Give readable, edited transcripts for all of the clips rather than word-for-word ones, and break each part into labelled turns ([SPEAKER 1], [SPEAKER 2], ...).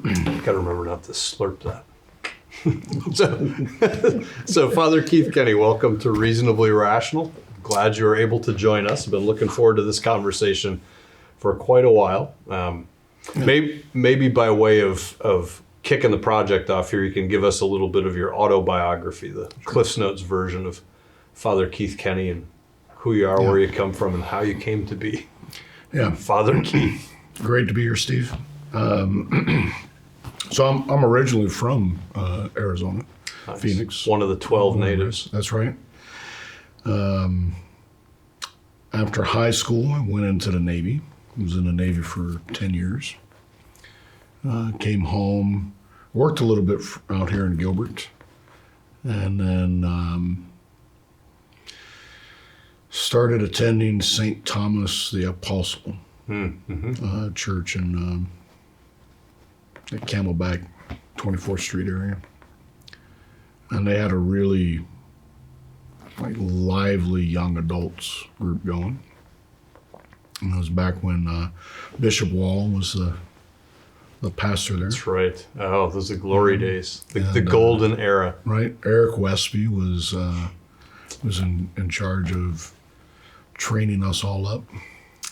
[SPEAKER 1] Gotta remember not to slurp that. So Father Keith Kenney, welcome to Reasonably Rational. Glad you were able to join us. I've been looking forward to this conversation for quite a while. Maybe by way of kicking the project off here, you can give us a little bit of your autobiography, the Cliff's Notes version of Father Keith Kenney, and who you are, where you come from, and how you came to be Father Keith.
[SPEAKER 2] Great to be here, Steve. So I'm originally from Arizona, nice. Phoenix.
[SPEAKER 1] One of the 12 natives.
[SPEAKER 2] That's right. After high school, I went into the Navy. I was in the Navy for 10 years. Came home, worked a little bit out here in Gilbert, and then started attending St. Thomas the Apostle church in at Camelback, 24th Street area. And they had a really lively young adults group going. And it was back when Bishop Wall was the pastor there.
[SPEAKER 1] That's right. Oh, those are the glory days, the golden era.
[SPEAKER 2] Right. Eric Westby was in charge of training us all up.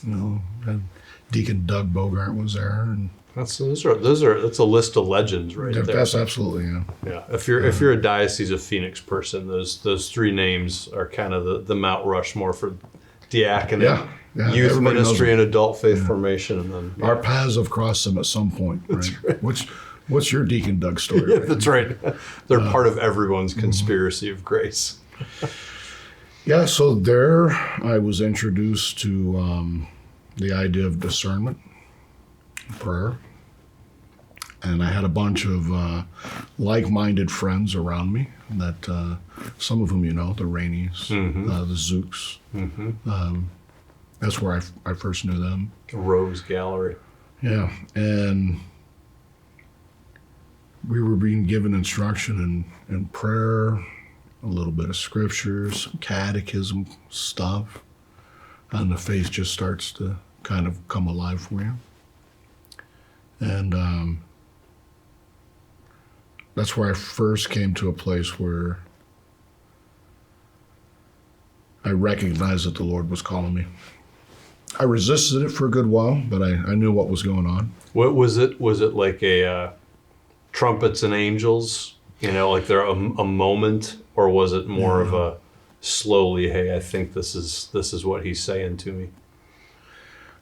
[SPEAKER 2] And Deacon Doug Bogart was there, and
[SPEAKER 1] that's a list of legends right there.
[SPEAKER 2] That's absolutely,
[SPEAKER 1] yeah. If you're a Diocese of Phoenix person, those three names are kind of the Mount Rushmore for diaconate, youth ministry, and adult faith formation, and then
[SPEAKER 2] our paths have crossed them at some point. Right?
[SPEAKER 1] That's right.
[SPEAKER 2] What's your Deacon Doug story?
[SPEAKER 1] Yeah, that's right. They're part of everyone's conspiracy of grace.
[SPEAKER 2] Yeah, so there I was introduced to the idea of discernment, prayer, and I had a bunch of like-minded friends around me that some of them the Rainies, the Zooks. That's where I first knew them.
[SPEAKER 1] The Rose Gallery.
[SPEAKER 2] Yeah, and we were being given instruction in prayer, a little bit of scriptures, catechism stuff, and the faith just starts to kind of come alive for you. And that's where I first came to a place where I recognized that the Lord was calling me. I resisted it for a good while, but I knew what was going on.
[SPEAKER 1] What was it? Was it like a trumpets and angels? Like there a moment, or was it more of a slowly? Hey, I think this is what he's saying to me.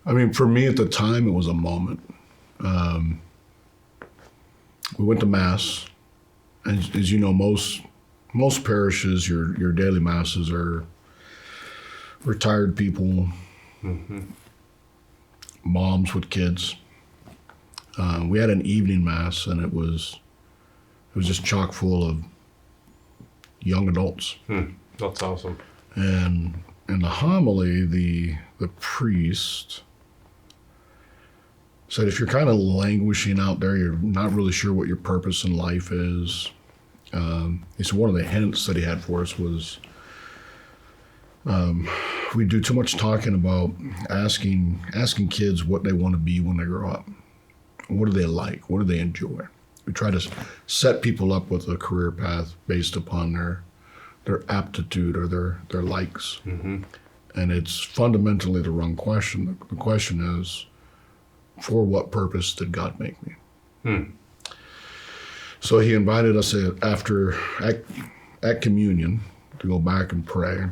[SPEAKER 2] I mean, for me at the time, it was a moment. We went to Mass, and as you know, most parishes, your daily Masses are retired people, moms with kids. We had an evening Mass, and it was just chock full of young adults.
[SPEAKER 1] That's awesome.
[SPEAKER 2] And in the homily, the priest said, if you're kind of languishing out there, you're not really sure what your purpose in life is. He said one of the hints that he had for us was we do too much talking about asking kids what they want to be when they grow up. What do they like? What do they enjoy? We try to set people up with a career path based upon their aptitude or their likes. And it's fundamentally the wrong question. The question is, for what purpose did God make me? So he invited us at communion to go back and pray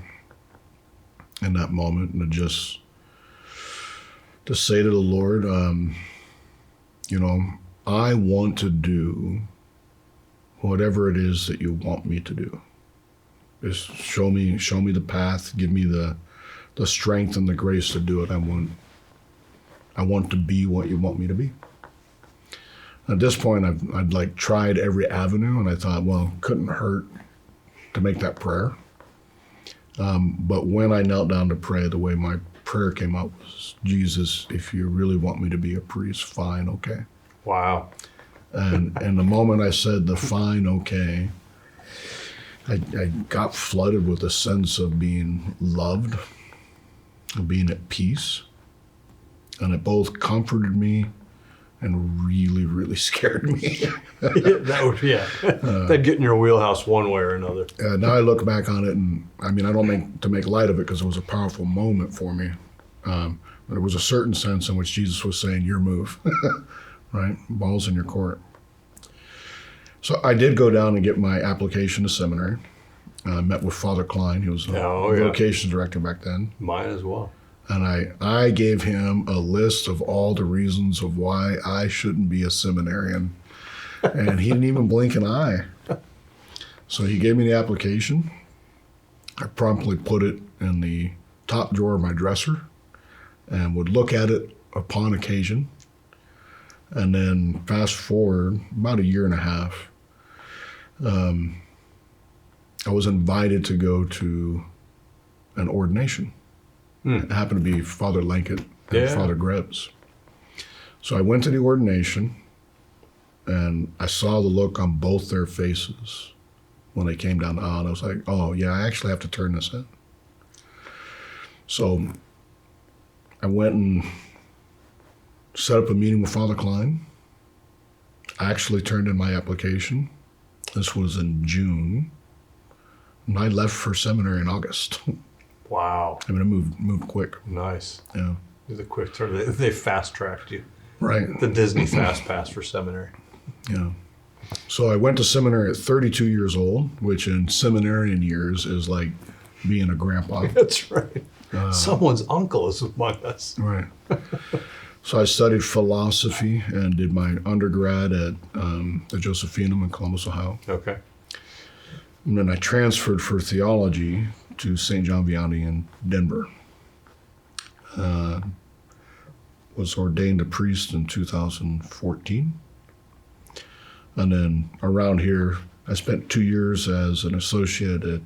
[SPEAKER 2] in that moment, and to say to the Lord, I want to do whatever it is that you want me to do. Just show me the path, give me the strength and the grace to do it. I want to be what you want me to be. At this point, I'd tried every avenue, and I thought, well, couldn't hurt to make that prayer. But when I knelt down to pray, the way my prayer came out was, Jesus, if you really want me to be a priest, fine, okay.
[SPEAKER 1] Wow.
[SPEAKER 2] And the moment I said the fine, okay, I got flooded with a sense of being loved, of being at peace. And it both comforted me and really, really scared me.
[SPEAKER 1] That would, that'd get in your wheelhouse one way or another.
[SPEAKER 2] Now I look back on it, and I mean, I don't make light of it because it was a powerful moment for me. But it was a certain sense in which Jesus was saying, your move, right? Ball's in your court. So I did go down and get my application to seminary. I met with Father Klein. He was the vocations director back then.
[SPEAKER 1] Mine as well.
[SPEAKER 2] And I gave him a list of all the reasons of why I shouldn't be a seminarian. And he didn't even blink an eye. So he gave me the application. I promptly put it in the top drawer of my dresser and would look at it upon occasion. And then fast forward about a year and a half, I was invited to go to an ordination. It happened to be Father Lankett and Father Grebs. So I went to the ordination, and I saw the look on both their faces when they came down the aisle. And I was like, oh, yeah, I actually have to turn this in. So I went and set up a meeting with Father Klein. I actually turned in my application. This was in June. And I left for seminary in August.
[SPEAKER 1] Wow.
[SPEAKER 2] I mean, I moved quick.
[SPEAKER 1] Nice.
[SPEAKER 2] Yeah.
[SPEAKER 1] The quick turn. They fast-tracked you.
[SPEAKER 2] Right.
[SPEAKER 1] The Disney Fast Pass for seminary.
[SPEAKER 2] Yeah. So I went to seminary at 32 years old, which in seminarian years is like being a grandpa.
[SPEAKER 1] That's right. Someone's uncle is among us.
[SPEAKER 2] Right. So I studied philosophy and did my undergrad at the Josephinum in Columbus, Ohio.
[SPEAKER 1] Okay.
[SPEAKER 2] And then I transferred for theology to St. John Vianney in Denver. Was ordained a priest in 2014. And then around here, I spent 2 years as an associate at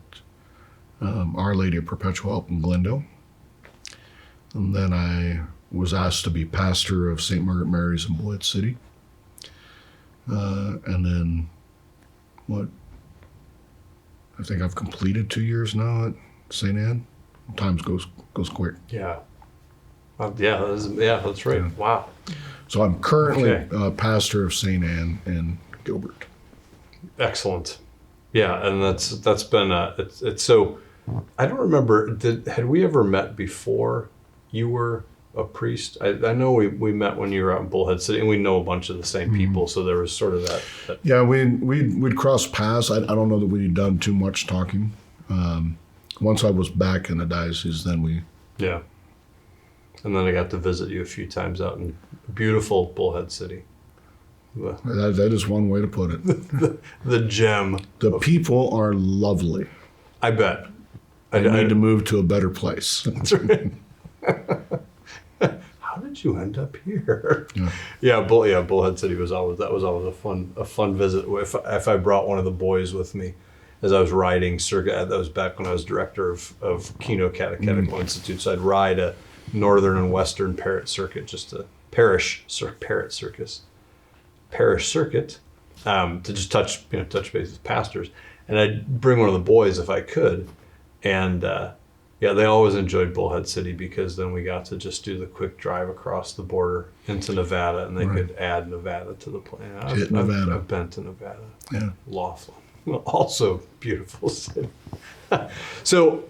[SPEAKER 2] Our Lady of Perpetual Help in Glendale. And then I was asked to be pastor of St. Margaret Mary's in Bullhead City. And then, I think I've completed 2 years now at St. Anne. Time goes quick.
[SPEAKER 1] Yeah. That's right.
[SPEAKER 2] Yeah.
[SPEAKER 1] Wow.
[SPEAKER 2] So I'm currently pastor of St. Anne in Gilbert.
[SPEAKER 1] Excellent. Yeah, and that's been it's so. I don't remember. Had we ever met before you were a priest? I know we met when you were out in Bullhead City, and we know a bunch of the same people. So there was sort of that.
[SPEAKER 2] Yeah, we'd crossed paths. I don't know that we'd done too much talking. Once I was back in the diocese, then we.
[SPEAKER 1] Yeah. And then I got to visit you a few times out in beautiful Bullhead City.
[SPEAKER 2] That is one way to put it.
[SPEAKER 1] the gem.
[SPEAKER 2] The people are lovely.
[SPEAKER 1] I bet.
[SPEAKER 2] I need to move to a better place.
[SPEAKER 1] That's right. How did you end up here?
[SPEAKER 2] Yeah.
[SPEAKER 1] Bullhead City was always a fun visit. If I brought one of the boys with me, as I was riding circuit, that was back when I was director of Keno Catechetical Institute. So I'd ride a northern and western parrot circuit, just a parish circuit, to just touch base with pastors. And I'd bring one of the boys if I could, and they always enjoyed Bullhead City because then we got to just do the quick drive across the border into Nevada, and they could add Nevada to the plan. I've been to Nevada.
[SPEAKER 2] Yeah.
[SPEAKER 1] Laughlin, also beautiful city. So,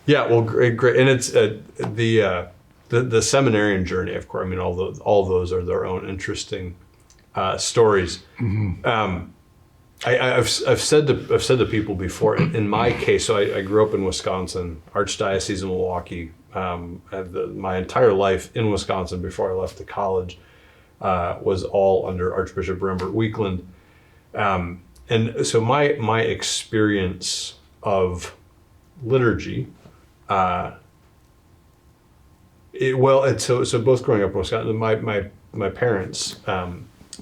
[SPEAKER 1] great, and it's the seminarian journey. Of course, I mean all those are their own interesting stories. Mm-hmm. I've said to people before. In my case, so I grew up in Wisconsin, Archdiocese of Milwaukee. My entire life in Wisconsin before I left to college was all under Archbishop Rembert Weekland, and so my experience of liturgy. So both growing up in Wisconsin, my parents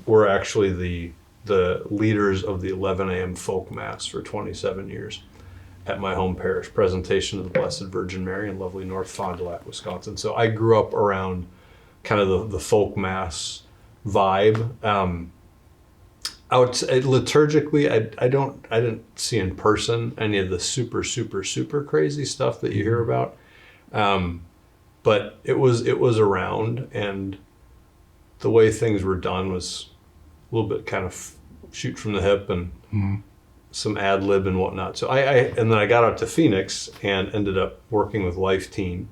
[SPEAKER 1] were actually the leaders of the 11 a.m. folk mass for 27 years at my home parish, Presentation of the Blessed Virgin Mary in lovely North Fond du Lac, Wisconsin. So I grew up around kind of the folk mass vibe. Liturgically, I didn't see in person any of the super crazy stuff that you hear about, but it was around, and the way things were done was a little bit kind of shoot from the hip and some ad lib and whatnot. So and then I got out to Phoenix and ended up working with Life Teen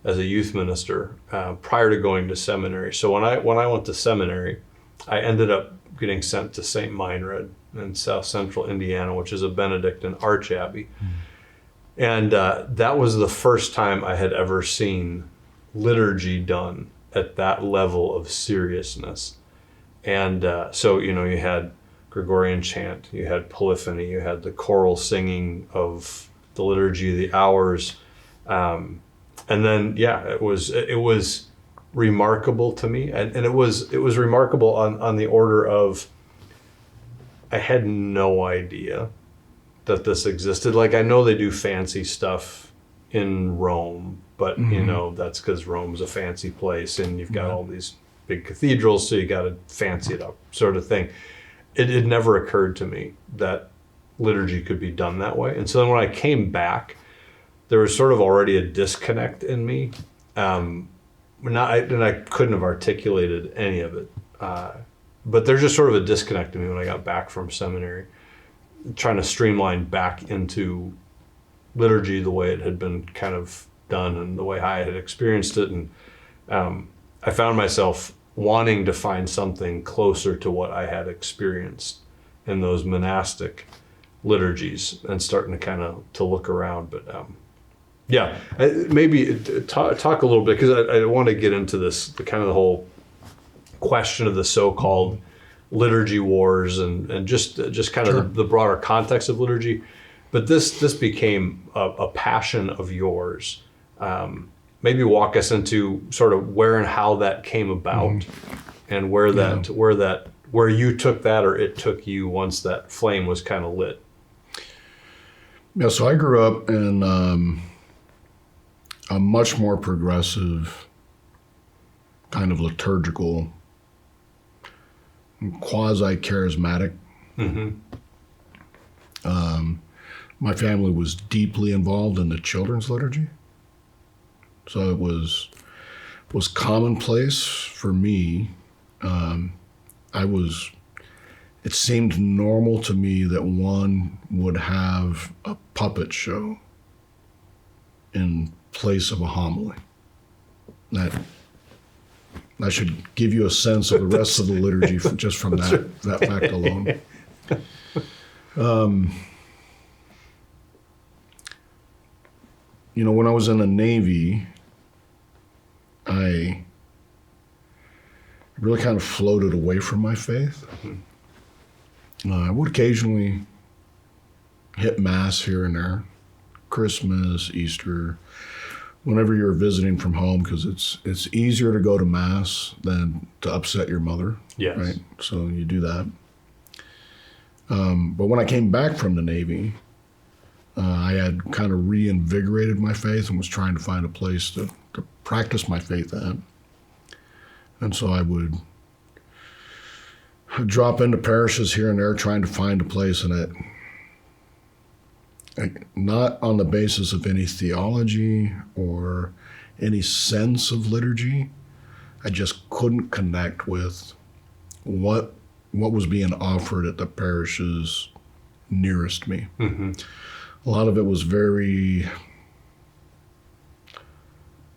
[SPEAKER 1] as a youth minister prior to going to seminary. So when I went to seminary, I ended up getting sent to St. Meinrad in South Central Indiana, which is a Benedictine arch abbey. And that was the first time I had ever seen liturgy done at that level of seriousness. And so, you had Gregorian chant, you had polyphony, you had the choral singing of the Liturgy of the Hours. And then, it was remarkable to me. And it was remarkable on the order of, I had no idea that this existed. Like, I know they do fancy stuff in Rome, but that's because Rome's a fancy place and you've got all these big cathedrals, so you got to fancy it up, sort of thing. It never occurred to me that liturgy could be done that way. And so then when I came back, there was sort of already a disconnect in me. And I couldn't have articulated any of it. But there's just sort of a disconnect in me when I got back from seminary, trying to streamline back into liturgy the way it had been kind of done and the way I had experienced it. And I found myself wanting to find something closer to what I had experienced in those monastic liturgies and starting to kind of to look around. But maybe talk a little bit, because I want to get into this, the kind of the whole question of the so-called liturgy wars and just kind of the broader context of liturgy. But this became a passion of yours. Maybe walk us into sort of where and how that came about, and where you took that, or it took you, once that flame was kind of lit.
[SPEAKER 2] Yeah, so I grew up in a much more progressive kind of liturgical, quasi-charismatic. My family was deeply involved in the children's liturgy. So it was commonplace for me. It seemed normal to me that one would have a puppet show in place of a homily. That should give you a sense of the rest of the liturgy just from that fact alone. When I was in the Navy, I really kind of floated away from my faith. I would occasionally hit Mass here and there, Christmas, Easter, whenever you're visiting from home, because it's easier to go to Mass than to upset your mother.
[SPEAKER 1] Yes.
[SPEAKER 2] Right? So you do that. But when I came back from the Navy, I had kind of reinvigorated my faith and was trying to find a place to practice my faith at. And so I would drop into parishes here and there, trying to find a place in it. Not on the basis of any theology or any sense of liturgy. I just couldn't connect with what was being offered at the parishes nearest me. A lot of it was very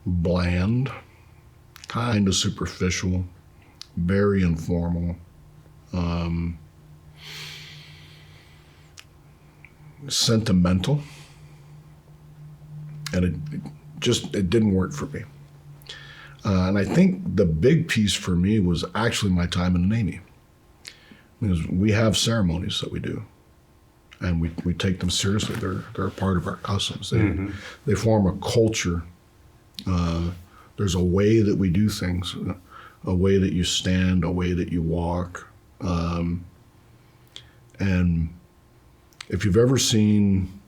[SPEAKER 2] bland, kind of superficial, very informal. Sentimental, and it didn't work for me. And I think the big piece for me was actually my time in the Navy, because we have ceremonies that we do, and we take them seriously. They're a part of our customs. They form a culture. There's a way that we do things, a way that you stand, a way that you walk, and if you've ever seen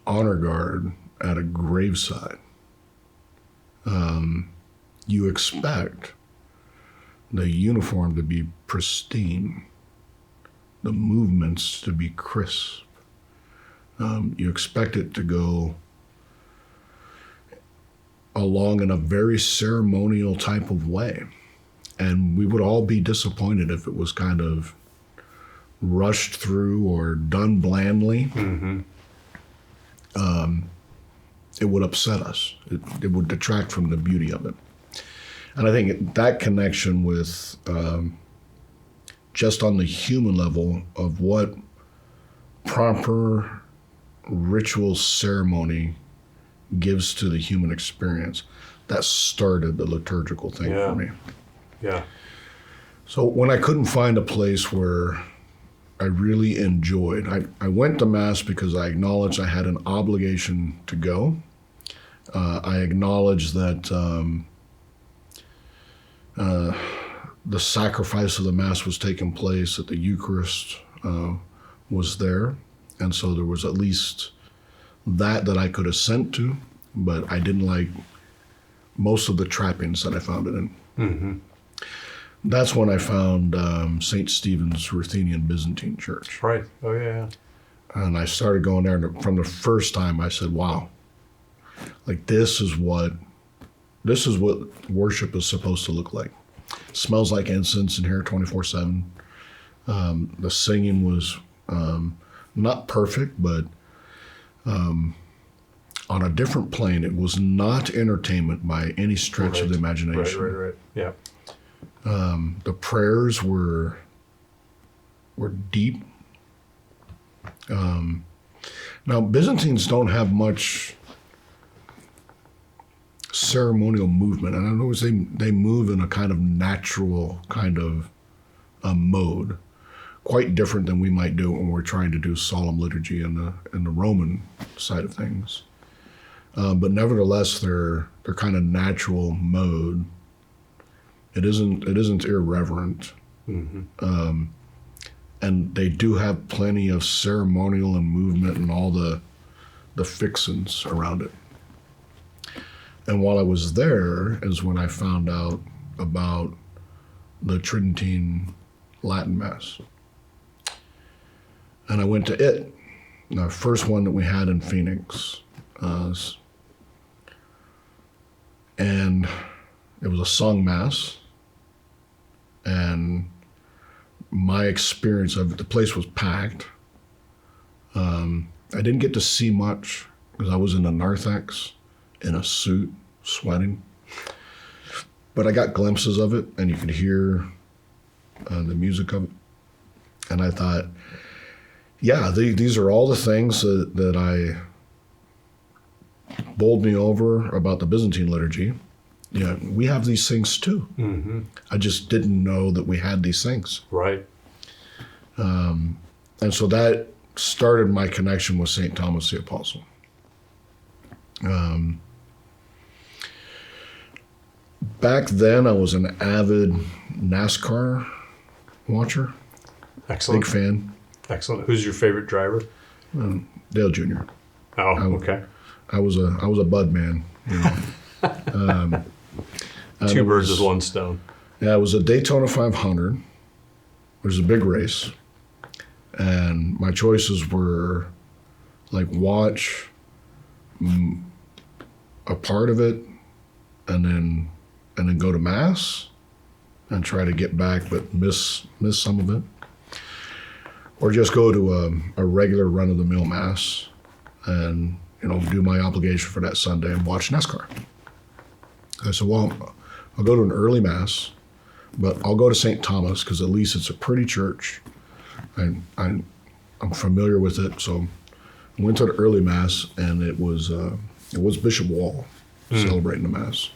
[SPEAKER 2] honor guard at a graveside, you expect the uniform to be pristine, the movements to be crisp. You expect it to go along in a very ceremonial type of way. And we would all be disappointed if it was kind of rushed through or done blandly.
[SPEAKER 1] Mm-hmm.
[SPEAKER 2] It would upset us. It would detract from the beauty of it. And I think that connection with just on the human level of what proper ritual ceremony gives to the human experience, that started the liturgical thing for me.
[SPEAKER 1] Yeah.
[SPEAKER 2] So when I couldn't find a place where I really enjoyed, I went to Mass because I acknowledged I had an obligation to go. I acknowledged that the sacrifice of the Mass was taking place, that the Eucharist was there. And so there was at least that I could assent to, but I didn't like most of the trappings that I found it in.
[SPEAKER 1] Mm-hmm.
[SPEAKER 2] That's when I found St. Stephen's Ruthenian Byzantine Church.
[SPEAKER 1] Right. Oh, yeah.
[SPEAKER 2] And I started going there, and from the first time I said, wow, like this is what worship is supposed to look like. It smells like incense in here 24/7. The singing was not perfect, but on a different plane. It was not entertainment by any stretch of the imagination.
[SPEAKER 1] Right. Yeah.
[SPEAKER 2] The prayers were deep. Now, Byzantines don't have much ceremonial movement, and I know they move in a kind of natural kind of mode, quite different than we might do when we're trying to do solemn liturgy in the Roman side of things. But nevertheless, their kind of natural mode, it isn't irreverent.
[SPEAKER 1] Mm-hmm.
[SPEAKER 2] And they do have plenty of ceremonial and movement and all the fixins around it. And while I was there is when I found out about the Tridentine Latin Mass. And I went to it, the first one that we had in Phoenix. And it was a sung Mass. And my experience of it, the place was packed. I didn't get to see much because I was in a narthex in a suit, sweating. But I got glimpses of it, and you could hear the music of it. And I thought, yeah, these are all the things that I bowled me over about the Byzantine liturgy. Yeah, we have these things too.
[SPEAKER 1] Mm-hmm.
[SPEAKER 2] I just didn't know that we had these things.
[SPEAKER 1] Right.
[SPEAKER 2] And so that started my connection with St. Thomas the Apostle. Back then, I was an avid NASCAR watcher.
[SPEAKER 1] Excellent.
[SPEAKER 2] Big fan.
[SPEAKER 1] Excellent. Who's your favorite driver?
[SPEAKER 2] Dale Jr.
[SPEAKER 1] Oh, okay.
[SPEAKER 2] I was a Bud man. You know.
[SPEAKER 1] Two birds with one stone.
[SPEAKER 2] Yeah, it was a Daytona 500. It was a big race. And my choices were like watch a part of it and then go to Mass and try to get back but miss some of it. Or just go to a regular run-of-the-mill Mass and, you know, do my obligation for that Sunday and watch NASCAR. I said, well, I'll go to an early Mass, but I'll go to St. Thomas because at least it's a pretty church. I'm familiar with it, so I went to the early Mass, and it was Bishop Wall celebrating the Mass.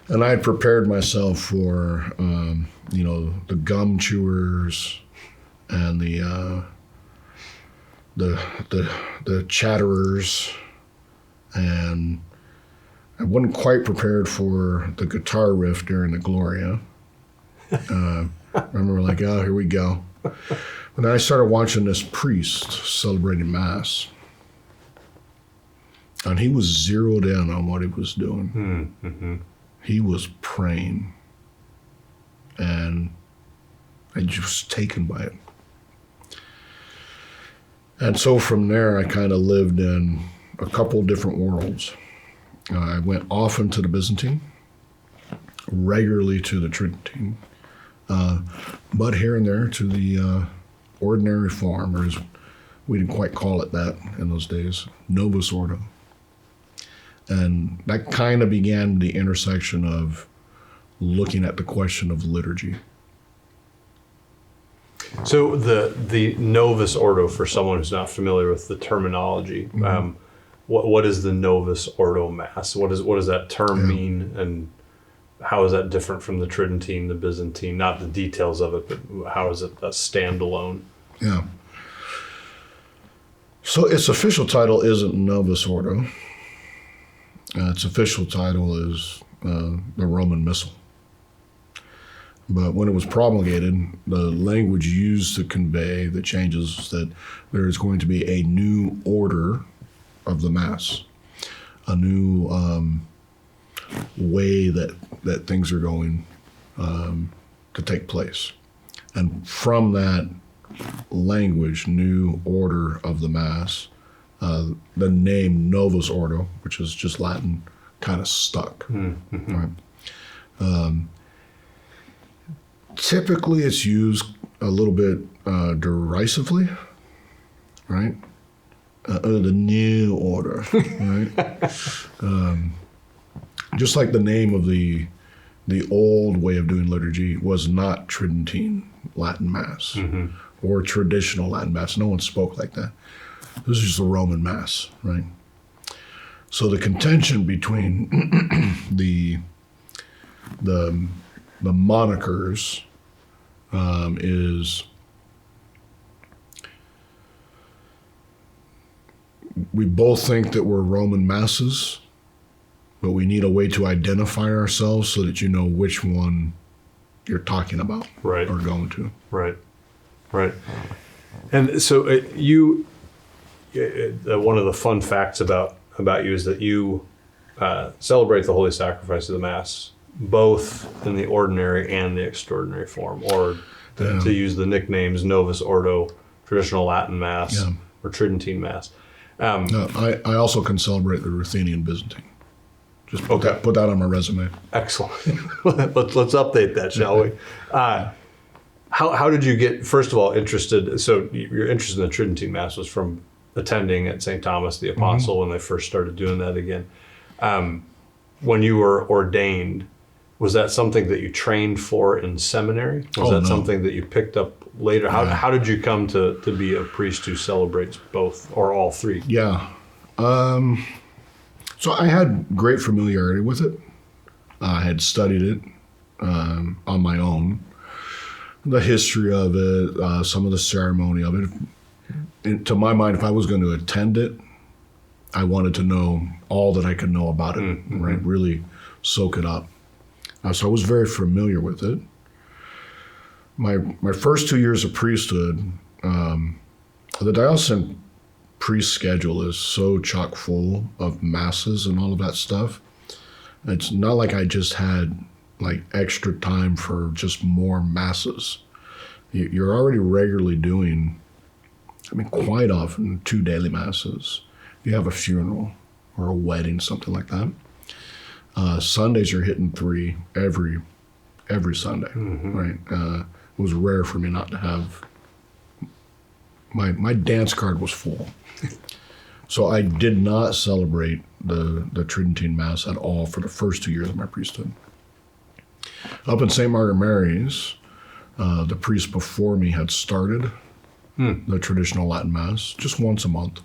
[SPEAKER 2] And I had prepared myself for, the gum chewers and the chatterers, and I wasn't quite prepared for the guitar riff during the Gloria. I remember like, oh, here we go. And then I started watching this priest celebrating Mass. And he was zeroed in on what he was doing.
[SPEAKER 1] Mm-hmm.
[SPEAKER 2] He was praying. And I just was taken by it. And so from there, I kind of lived in a couple different worlds. I went often to the Byzantine. regularly to the Tridentine, but here and there to the ordinary form, or as we didn't quite call it that in those days, Novus Ordo. And that kind of began the intersection of looking at the question of liturgy.
[SPEAKER 1] So the Novus Ordo, for someone who's not familiar with the terminology, what is the Novus Ordo Mass? What does that term mean, and how is that different from the Tridentine, the Byzantine? Not the details of it, but how is it a standalone?
[SPEAKER 2] Yeah. So its official title isn't Novus Ordo. Its official title is the Roman Missal. But when it was promulgated, the language used to convey the changes is that there is going to be a new order of the Mass, a new way that things are going to take place. And from that language, new order of the Mass, the name Novus Ordo, which is just Latin, kind of stuck. Right? Typically, it's used a little bit derisively, right? The new order, right? Just like the name of the old way of doing liturgy was not Tridentine Latin Mass or traditional Latin Mass. No one spoke like that. This is just the Roman Mass, right? So the contention between the monikers is we both think that we're Roman Masses, but we need a way to identify ourselves so that you know which one you're talking about,
[SPEAKER 1] right,
[SPEAKER 2] or going to.
[SPEAKER 1] Right. And so one of the fun facts about you is that you celebrate the Holy Sacrifice of the Mass both in the ordinary and the extraordinary form, or to use the nicknames Novus Ordo, traditional Latin Mass, or Tridentine Mass.
[SPEAKER 2] I also can celebrate the Ruthenian Byzantine. Just put that on my resume.
[SPEAKER 1] Excellent. Let's update that, shall we? How did you get, first of all, interested? So your interest in the Tridentine Mass was from attending at St. Thomas the Apostle when they first started doing that again. When you were ordained, was that something that you trained for in seminary? Was that something that you picked up later? How did you come to be a priest who celebrates both or all three?
[SPEAKER 2] Yeah. So I had great familiarity with it. I had studied it on my own. The history of it, some of the ceremony of it. And to my mind, if I was going to attend it, I wanted to know all that I could know about it, right? Really soak it up. So I was very familiar with it. My first 2 years of priesthood, the diocesan priest schedule is so chock full of masses and all of that stuff. It's not like I just had like extra time for just more masses. You're already regularly doing, quite often 2 daily masses. You have a funeral or a wedding, something like that. Sundays you're hitting 3 every Sunday, right? It was rare for me not to have, my dance card was full. So I did not celebrate the Tridentine Mass at all for the first 2 years of my priesthood. Up in St. Margaret Mary's, the priest before me had started the traditional Latin Mass just once a month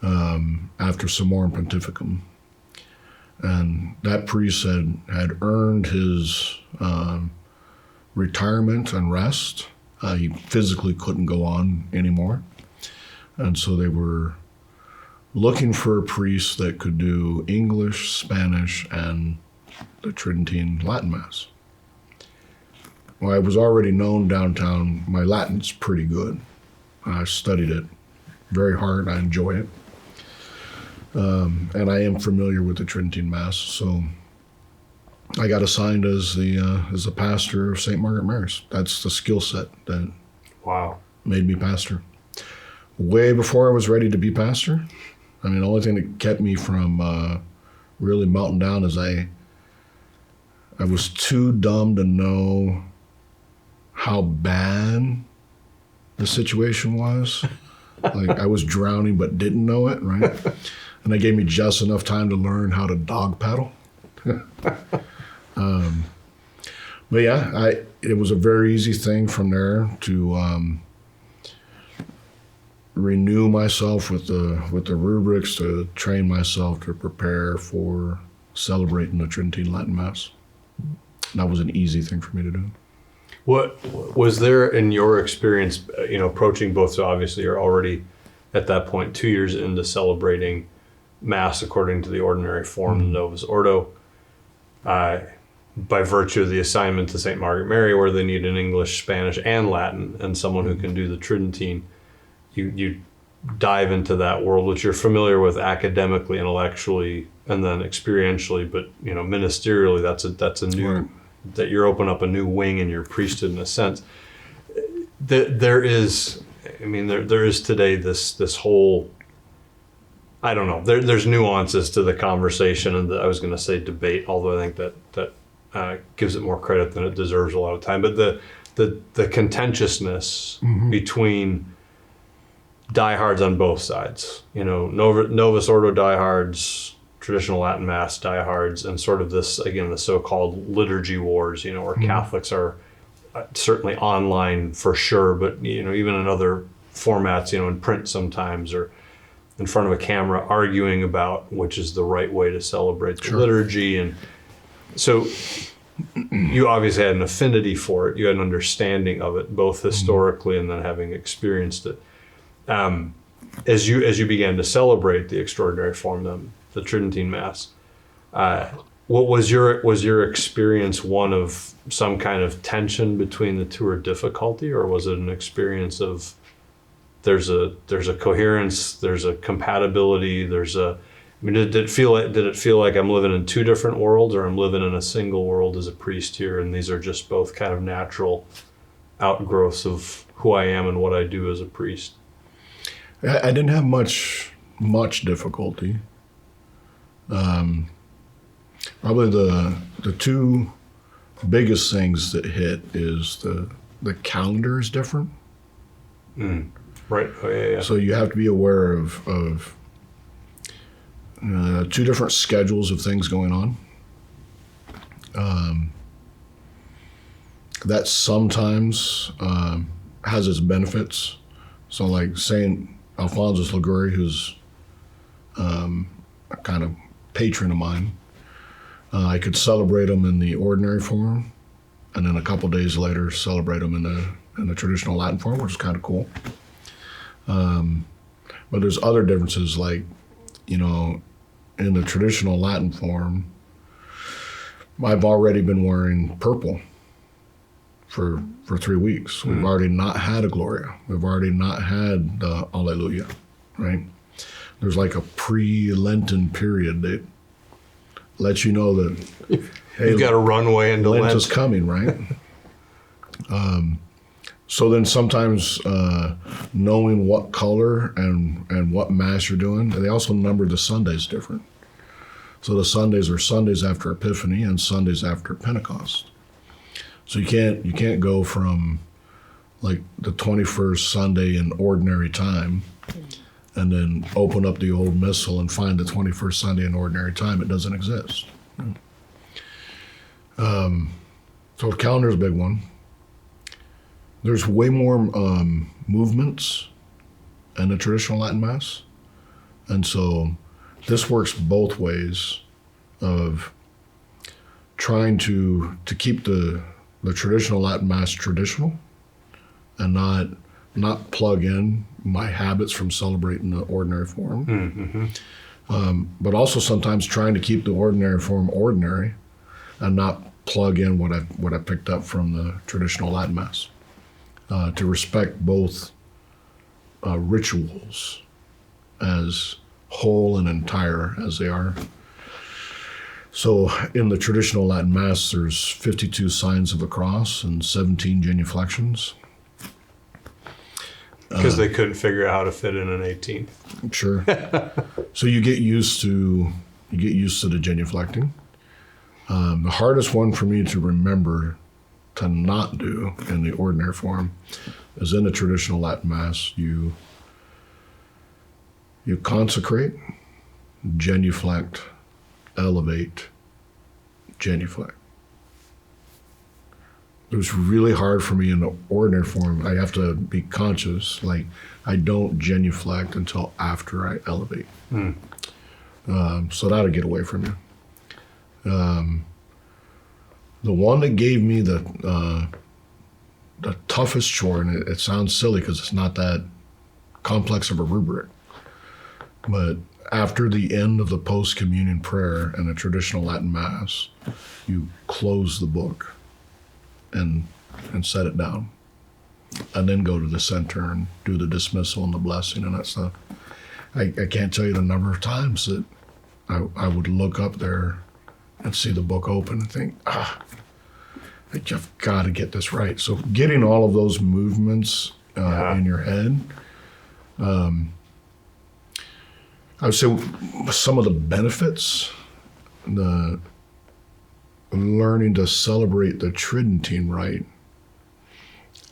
[SPEAKER 2] after Summorum Pontificum. And that priest had earned his retirement and rest. He physically couldn't go on anymore. And so they were looking for a priest that could do English, Spanish, and the Tridentine Latin Mass. Well, I was already known downtown. My Latin's pretty good. I studied it very hard. I enjoy it. And I am familiar with the Tridentine Mass, so I got assigned as the pastor of St. Margaret Mary's. That's the skill set that made me pastor. Way before I was ready to be pastor. The only thing that kept me from really melting down is I I was too dumb to know how bad the situation was. Like I was drowning but didn't know it, right? And they gave me just enough time to learn how to dog paddle. But yeah, it was a very easy thing from there to renew myself with the rubrics, to train myself to prepare for celebrating the Tridentine Latin Mass. That was an easy thing for me to do.
[SPEAKER 1] What was there in your experience, approaching both? So obviously you're already at that point 2 years into celebrating Mass according to the ordinary form, the Novus Ordo, by virtue of the assignment to St. Margaret Mary, where they need an English, Spanish, and Latin, and someone who can do the Tridentine. You dive into that world, which you're familiar with academically, intellectually, and then experientially, but ministerially, that's a new, that you're opening up a new wing in your priesthood in a sense. There is today this whole, I don't know, there's nuances to the conversation, and I was going to say debate, although I think that gives it more credit than it deserves a lot of time. But the contentiousness between diehards on both sides, Novus Ordo diehards, traditional Latin Mass diehards, and sort of this, again, the so-called Liturgy Wars, where Catholics are certainly online for sure, but even in other formats, in print sometimes, or in front of a camera, arguing about which is the right way to celebrate the liturgy. And so you obviously had an affinity for it. You had an understanding of it, both historically and then having experienced it. As you began to celebrate the extraordinary form, the Tridentine Mass, what was your experience one of some kind of tension between the two, or difficulty, or was it an experience of there's a coherence, there's a compatibility, did it feel like I'm living in two different worlds, or I'm living in a single world as a priest here, and these are just both kind of natural outgrowths of who I am and what I do as a priest?
[SPEAKER 2] I didn't have much difficulty. Probably the two biggest things that hit is the calendar is different.
[SPEAKER 1] Right. Oh, yeah.
[SPEAKER 2] So you have to be aware of two different schedules of things going on. That sometimes has its benefits. So like St. Alphonsus Liguori, who's a kind of patron of mine, I could celebrate him in the ordinary form, and then a couple days later celebrate him in the traditional Latin form, which is kind of cool. But there's other differences, like, in the traditional Latin form, I've already been wearing purple for 3 weeks. We've already not had a Gloria. We've already not had the Alleluia, right? There's like a pre-Lenten period that lets you know that, hey,
[SPEAKER 1] you've got a runway into
[SPEAKER 2] Lent
[SPEAKER 1] Lent
[SPEAKER 2] is coming, right? So then sometimes knowing what color and what Mass you're doing, they also number the Sundays different. So the Sundays are Sundays after Epiphany and Sundays after Pentecost. So you can't go from like the 21st Sunday in ordinary time and then open up the old missal and find the 21st Sunday in ordinary time. It doesn't exist. So the calendar's a big one. There's way more movements in the traditional Latin Mass. And so this works both ways of trying to keep the traditional Latin Mass traditional and not plug in my habits from celebrating the ordinary form. But also sometimes trying to keep the ordinary form ordinary and not plug in what I picked up from the traditional Latin Mass. To respect both rituals as whole and entire as they are. So in the traditional Latin Mass, there's 52 signs of the cross and 17 genuflections.
[SPEAKER 1] Because they couldn't figure out how to fit in an 18th.
[SPEAKER 2] Sure. So you get used to the genuflecting. The hardest one for me to remember to not do in the ordinary form is in the traditional Latin Mass, you consecrate, genuflect, elevate, genuflect. It was really hard for me in the ordinary form. I have to be conscious, like I don't genuflect until after I elevate. So that'll get away from you. The one that gave me the toughest chore, and it sounds silly because it's not that complex of a rubric, but after the end of the post-communion prayer in a traditional Latin Mass, you close the book and set it down, and then go to the center and do the dismissal and the blessing and that stuff. I can't tell you the number of times that I would look up there and see the book open and think, I've got to get this right. So getting all of those movements in your head, I would say some of the benefits, the learning to celebrate the Tridentine rite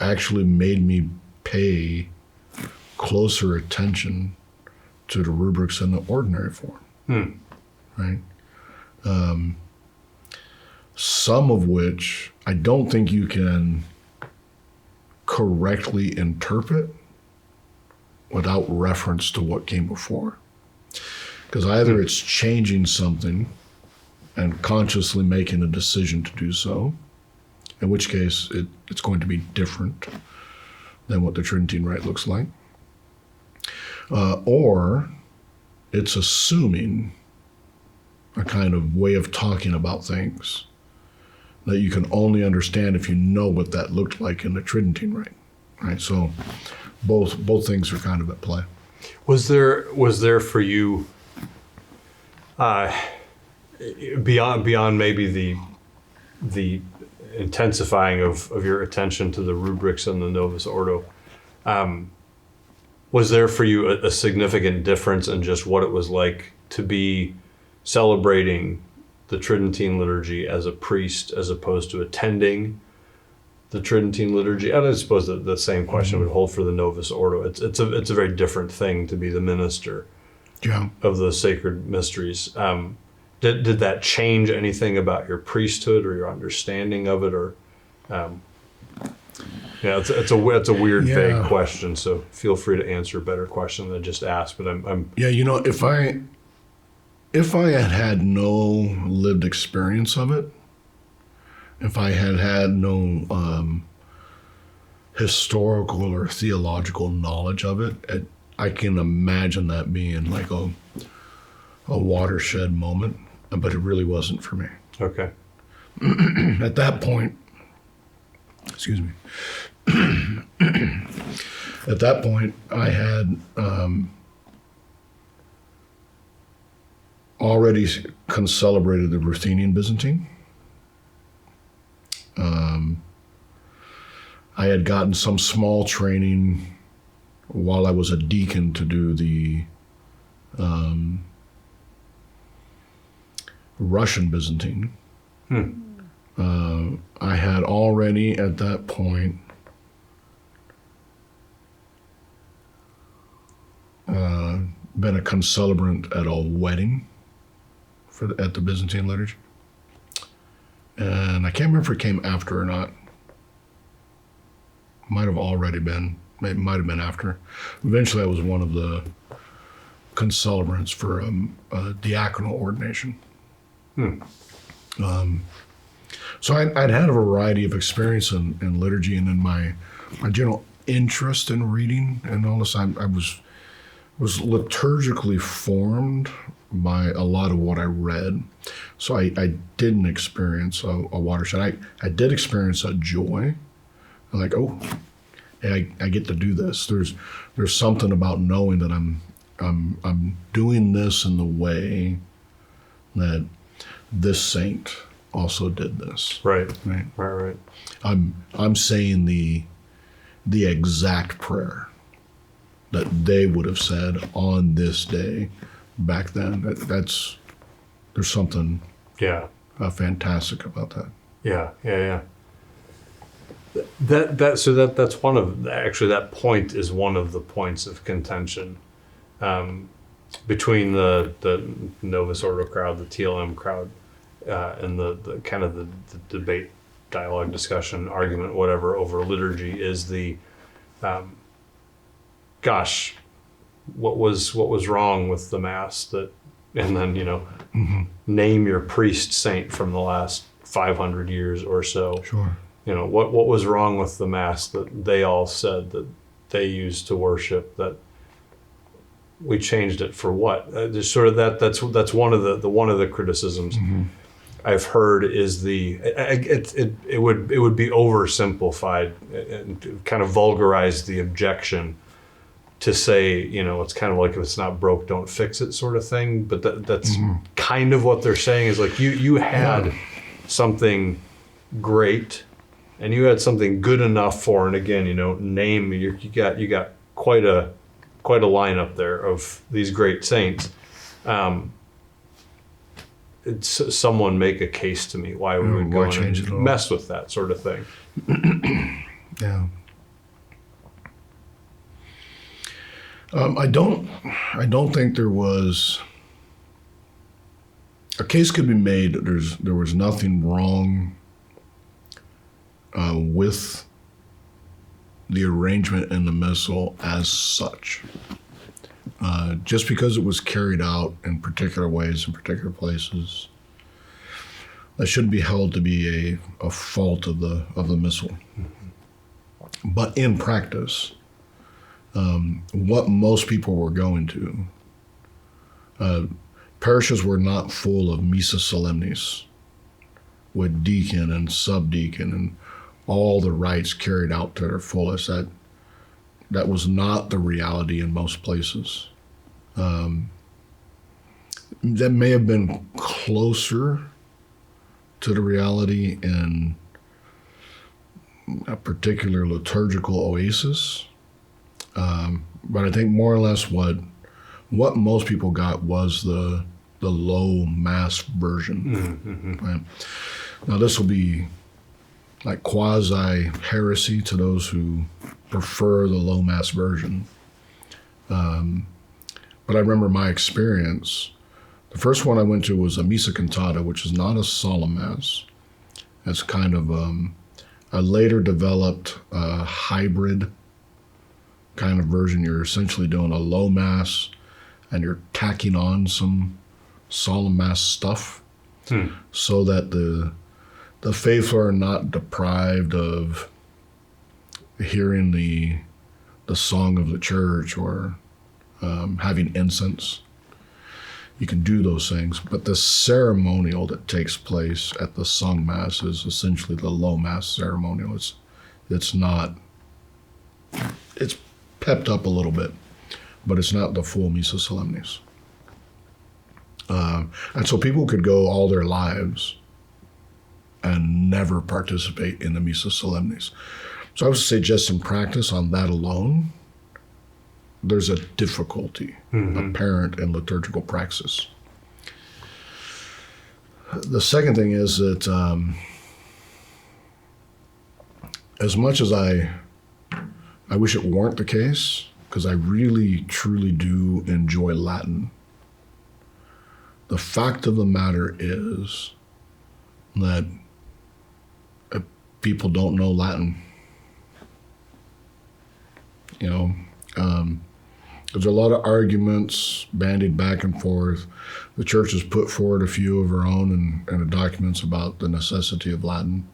[SPEAKER 2] actually made me pay closer attention to the rubrics in the ordinary form, right? Some of which I don't think you can correctly interpret without reference to what came before. Because either it's changing something and consciously making a decision to do so, in which case it's going to be different than what the Tridentine rite looks like, or it's assuming a kind of way of talking about things that you can only understand if you know what that looked like in the Tridentine rite, right? So both things are kind of at play.
[SPEAKER 1] Was there for you, beyond maybe the intensifying of your attention to the rubrics and the Novus Ordo, was there for you a significant difference in just what it was like to be celebrating the Tridentine liturgy as a priest as opposed to attending the Tridentine liturgy? And I suppose the same question would hold for the Novus Ordo. It's a very different thing to be the minister of the sacred mysteries. Did that change anything about your priesthood or your understanding of it, or it's a weird, vague question. So feel free to answer a better question than just ask. But I'm if I had no lived experience of it, if I had no historical or theological knowledge of it, I can imagine that being like a watershed moment, but it really wasn't for me. Okay.
[SPEAKER 2] At that point, excuse me. At that point, I had already concelebrated the Ruthenian Byzantine. I had gotten some small training while I was a deacon to do the Russian Byzantine. I had already at that point been a concelebrant at a wedding at the Byzantine liturgy. And I can't remember if it came after or not. Might have already been. It might have been after. Eventually I was one of the concelebrants for a diaconal ordination. So I'd had a variety of experience in liturgy, and in my general interest in reading and all this, I was liturgically formed by a lot of what I read. So I didn't experience a watershed. I did experience a joy. Like, oh, hey, I get to do this. There's something about knowing that I'm doing this in the way that this saint also did this. Right. I'm saying the exact prayer that they would have said on this day back then. There's something.
[SPEAKER 1] Yeah.
[SPEAKER 2] fantastic about that.
[SPEAKER 1] Yeah. That's one of actually that point is one of the points of contention between the Novus Ordo crowd, the TLM crowd, and the kind of the debate, dialogue, discussion, argument, whatever over liturgy is the gosh, what was wrong with the Mass that, and then name your priest saint from the last 500 years or so.
[SPEAKER 2] Sure.
[SPEAKER 1] What was wrong with the Mass that they all said that they used to worship, that we changed it for what? Just sort of that's one of the criticisms I've heard is it would be oversimplified and kind of vulgarize the objection to say, it's kind of like if it's not broke, don't fix it sort of thing. But that's kind of what they're saying is like you had something great and you had something good enough for, and again, name you got quite a lineup there of these great saints. Someone make a case to me why we would go and mess with that sort of thing.
[SPEAKER 2] Yeah. I don't think there was a case could be made that there was nothing wrong with the arrangement in the missal as such. Just because it was carried out in particular ways in particular places, that shouldn't be held to be a fault of the missal. But in practice, what most people were going to, parishes were not full of missa solemnis with deacon and subdeacon and all the rites carried out to their fullest. That was not the reality in most places. That may have been closer to the reality in a particular liturgical oasis. But I think more or less what most people got was the low mass version. Right? Now this will be like quasi heresy to those who prefer the low mass version. But I remember my experience. The first one I went to was a missa cantata, which is not a solemn mass. It's kind of a later developed hybrid kind of version. You're essentially doing a low mass and you're tacking on some solemn mass stuff so that the faithful are not deprived of hearing the song of the church or having incense. You can do those things, but the ceremonial that takes place at the sung mass is essentially the low mass ceremonial. It's pepped up a little bit, but it's not the full missa solemnis. And so people could go all their lives and never participate in the missa solemnis. So I would say just in practice on that alone, there's a difficulty apparent in liturgical praxis. The second thing is that as much as I wish it weren't the case, because I really, truly do enjoy Latin, the fact of the matter is that people don't know Latin. There's a lot of arguments bandied back and forth. The church has put forward a few of her own and the documents about the necessity of Latin.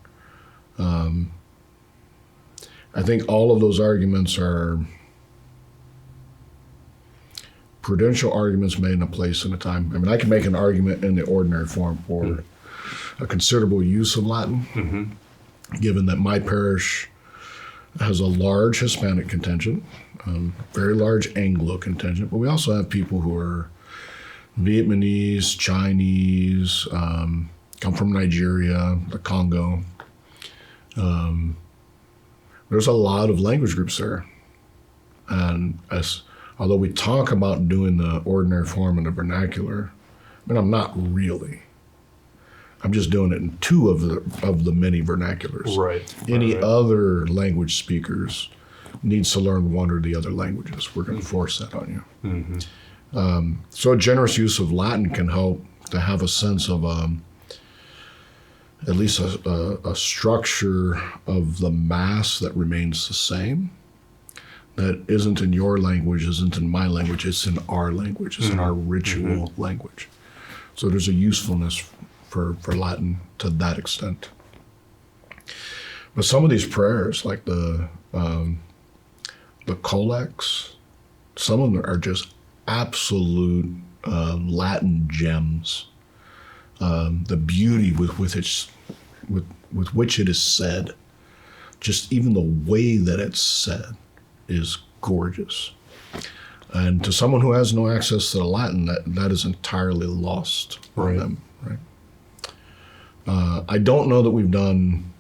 [SPEAKER 2] I think all of those arguments are prudential arguments made in a place and a time. I mean, I can make an argument in the ordinary form for a considerable use of Latin, given that my parish has a large Hispanic contingent, very large Anglo contingent, but we also have people who are Vietnamese, Chinese, come from Nigeria, the Congo. There's a lot of language groups there. And although we talk about doing the ordinary form in the vernacular, I mean, I'm not really. I'm just doing it in two of the many vernaculars.
[SPEAKER 1] Right.
[SPEAKER 2] Any
[SPEAKER 1] right.
[SPEAKER 2] other language speakers needs to learn one or the other languages. We're going to force that on you.
[SPEAKER 1] Mm-hmm.
[SPEAKER 2] So a generous use of Latin can help to have a sense of at least a structure of the Mass that remains the same. That isn't in your language, isn't in my language, it's in our language, it's in our ritual language. So there's a usefulness for Latin to that extent. But some of these prayers, like the collects, some of them are just absolute Latin gems. The beauty with which it is said, just even the way that it's said, is gorgeous. And to someone who has no access to the Latin, that is entirely lost on them. Right? I don't know that we've done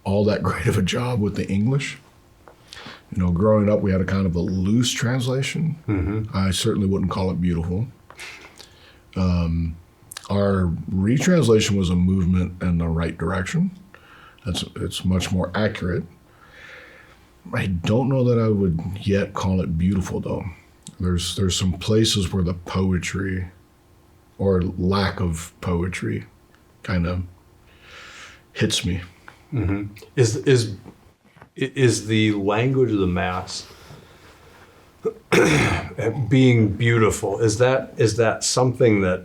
[SPEAKER 2] all that great of a job with the English. You know, growing up, we had a kind of a loose translation. Mm-hmm. I certainly wouldn't call it beautiful. Our retranslation was a movement in the right direction. It's much more accurate. I don't know that I would yet call it beautiful, though. There's some places where the poetry, or lack of poetry, kind of hits me.
[SPEAKER 1] Mm-hmm. Is the language of the Mass being beautiful? Is that something that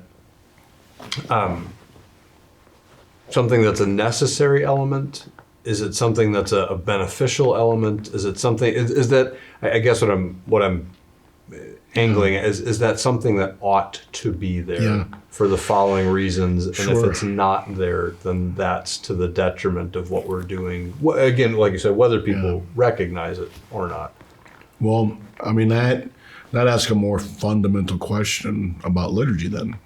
[SPEAKER 1] something that's a necessary element? Is it something that's a beneficial element? Is it something? Is that? I guess what I'm angling at is that something that ought to be there for the following reasons, and if it's not there, then that's to the detriment of what we're doing. Again, like you said, whether people recognize it or not.
[SPEAKER 2] Well, I mean that asks a more fundamental question about liturgy. Then,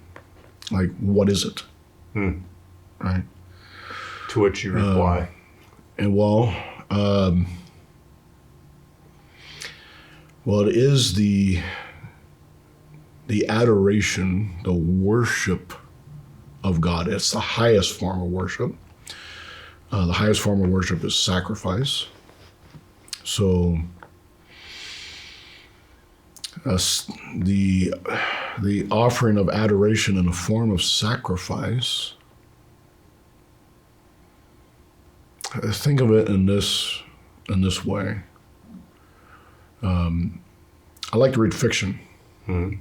[SPEAKER 2] like, what is it? Right.
[SPEAKER 1] To which you reply.
[SPEAKER 2] And it is the adoration, the worship of God. It's the highest form of worship. The highest form of worship is sacrifice. So the offering of adoration in a form of sacrifice, think of it in this way. I like to read fiction. Mm-hmm.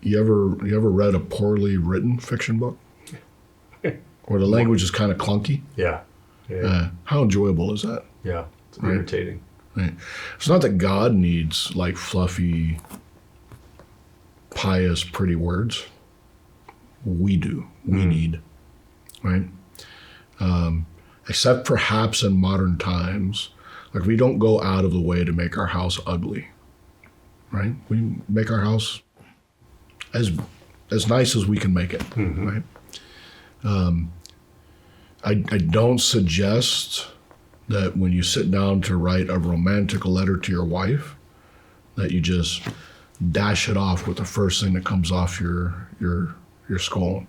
[SPEAKER 2] You ever read a poorly written fiction book, where the language is kind of clunky?
[SPEAKER 1] Yeah.
[SPEAKER 2] How enjoyable is that?
[SPEAKER 1] Yeah, it's irritating.
[SPEAKER 2] Right. It's not that God needs like fluffy, pious, pretty words. We do. We need, right? Except perhaps in modern times, like we don't go out of the way to make our house ugly, right? We make our house as nice as we can make it, right? I don't suggest that when you sit down to write a romantic letter to your wife, that you just dash it off with the first thing that comes off your skull.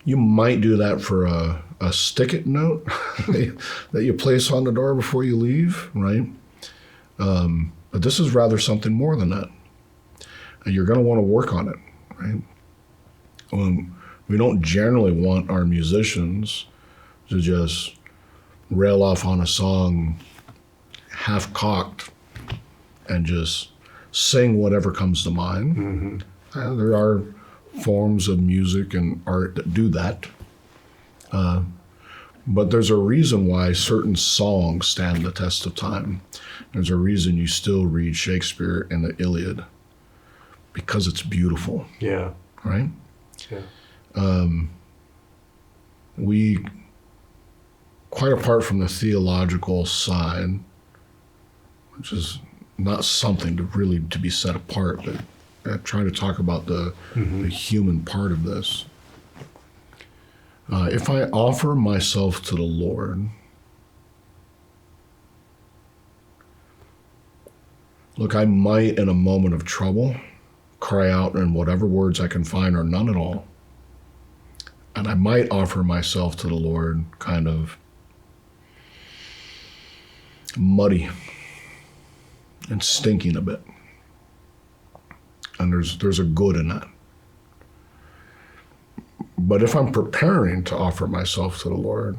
[SPEAKER 2] You might do that for a stick-it note that you place on the door before you leave, right? But this is rather something more than that. And you're going to want to work on it, right? We don't generally want our musicians to just rail off on a song half-cocked and just sing whatever comes to mind. There are forms of music and art that do that. But there's a reason why certain songs stand the test of time. There's a reason you still read Shakespeare and the Iliad, because it's beautiful.
[SPEAKER 1] Yeah.
[SPEAKER 2] Right?
[SPEAKER 1] Yeah.
[SPEAKER 2] We, quite apart from the theological side, which is not something to be set apart, but trying to talk about the human part of this. If I offer myself to the Lord, look, I might, in a moment of trouble, cry out in whatever words I can find or none at all. and I might offer myself to the Lord kind of muddy and stinking a bit. And there's a good in that. But if I'm preparing to offer myself to the Lord,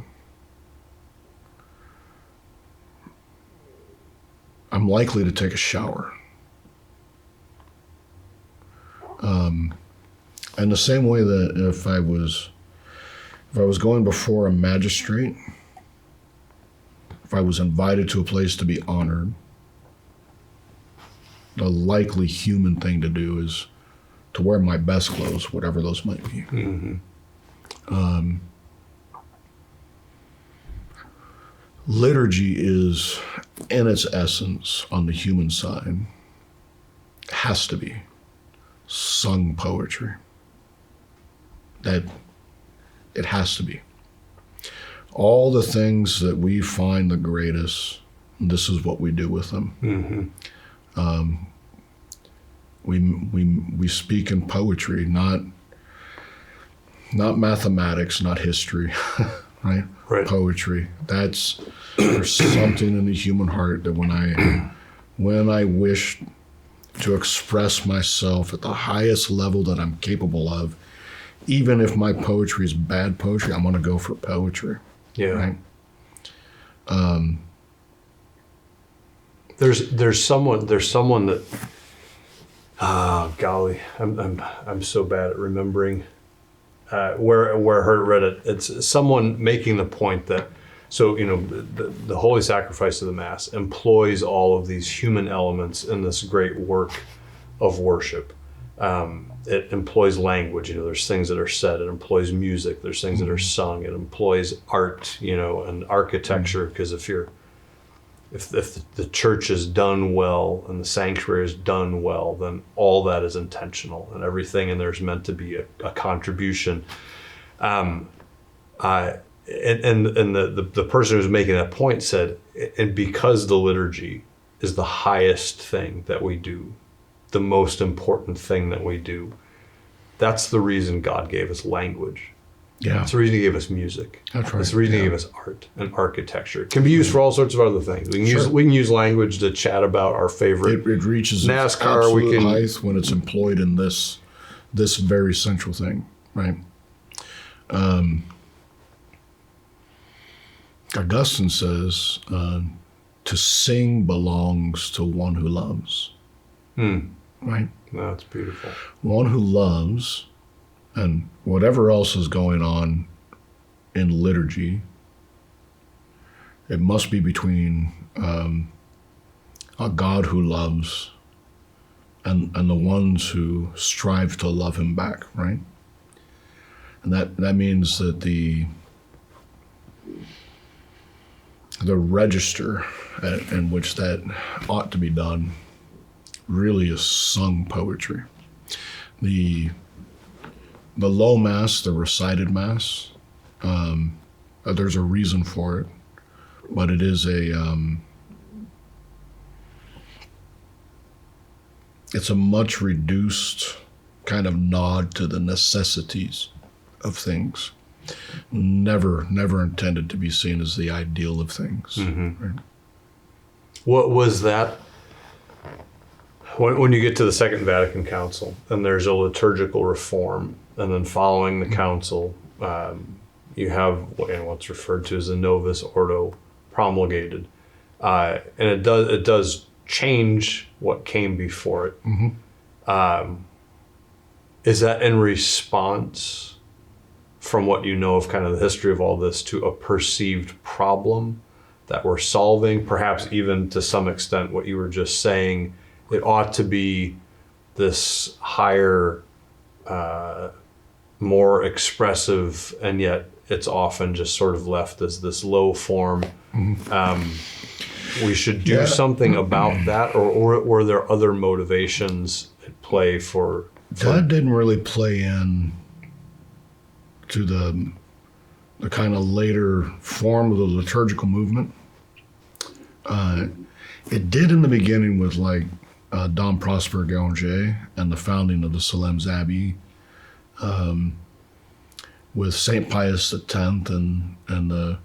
[SPEAKER 2] I'm likely to take a shower. And the same way that if I was going before a magistrate, if I was invited to a place to be honored, the likely human thing to do is to wear my best clothes, whatever those might be. Mm-hmm. Liturgy is, in its essence, on the human side, has to be sung poetry. That it has to be. All the things that we find the greatest, this is what we do with them. Mm-hmm. We speak in poetry, not mathematics, not history, right? Right. Poetry. There's something in the human heart that when I wish to express myself at the highest level that I'm capable of, even if my poetry is bad poetry, I'm going to go for poetry. Yeah. Right?
[SPEAKER 1] There's someone that, golly, I'm so bad at remembering where I read it. It's someone making the point that, so, the holy sacrifice of the Mass employs all of these human elements in this great work of worship. It employs language, there's things that are said. It employs music. There's things that are sung. It employs art, and architecture, because if the church is done well and the sanctuary is done well, then all that is intentional and everything in there is meant to be a contribution. And the person who's making that point said, and because the liturgy is the highest thing that we do, the most important thing that we do, that's the reason God gave us language. Yeah. That's the reason he gave us music. That's right. That's the reason he gave us art and architecture. It can be used for all sorts of other things. We can use language to chat about our favorite
[SPEAKER 2] It reaches
[SPEAKER 1] NASCAR.
[SPEAKER 2] Its absolute height when it's employed in this very central thing, right? Augustine says, to sing belongs to one who loves. Right?
[SPEAKER 1] That's beautiful.
[SPEAKER 2] One who loves, and whatever else is going on in liturgy, it must be between a God who loves and the ones who strive to love him back, right? And that means that the register in which that ought to be done really is sung poetry. The low mass, the recited mass, there's a reason for it, but it is it's a much reduced kind of nod to the necessities of things. Never intended to be seen as the ideal of things. Mm-hmm. Right?
[SPEAKER 1] What was that? When you get to the Second Vatican Council, and there's a liturgical reform, and then following the council, you have what's referred to as the Novus Ordo promulgated, and it does change what came before it. Mm-hmm. Is that in response, from what you know of kind of the history of all this, to a perceived problem that we're solving, perhaps even to some extent what you were just saying? It ought to be this higher, more expressive, and yet it's often just sort of left as this low form. Mm-hmm. We should do something about that, or were there other motivations at play for?
[SPEAKER 2] That didn't really play in to the kind of later form of the liturgical movement. It did in the beginning with Dom Prosper Guéranger and the founding of the Solesmes Abbey, with St. Pius X and the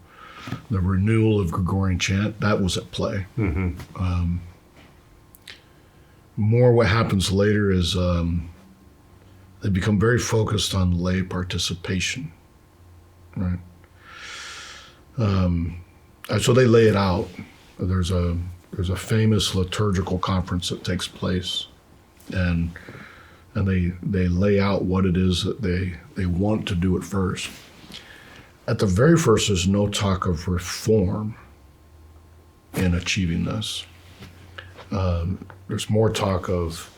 [SPEAKER 2] renewal of Gregorian chant, that was at play. More what happens later is they become very focused on lay participation, right? And so they lay it out. There's a famous liturgical conference that takes place, and they lay out what it is that they want to do at first. At the very first, there's no talk of reform in achieving this. There's more talk of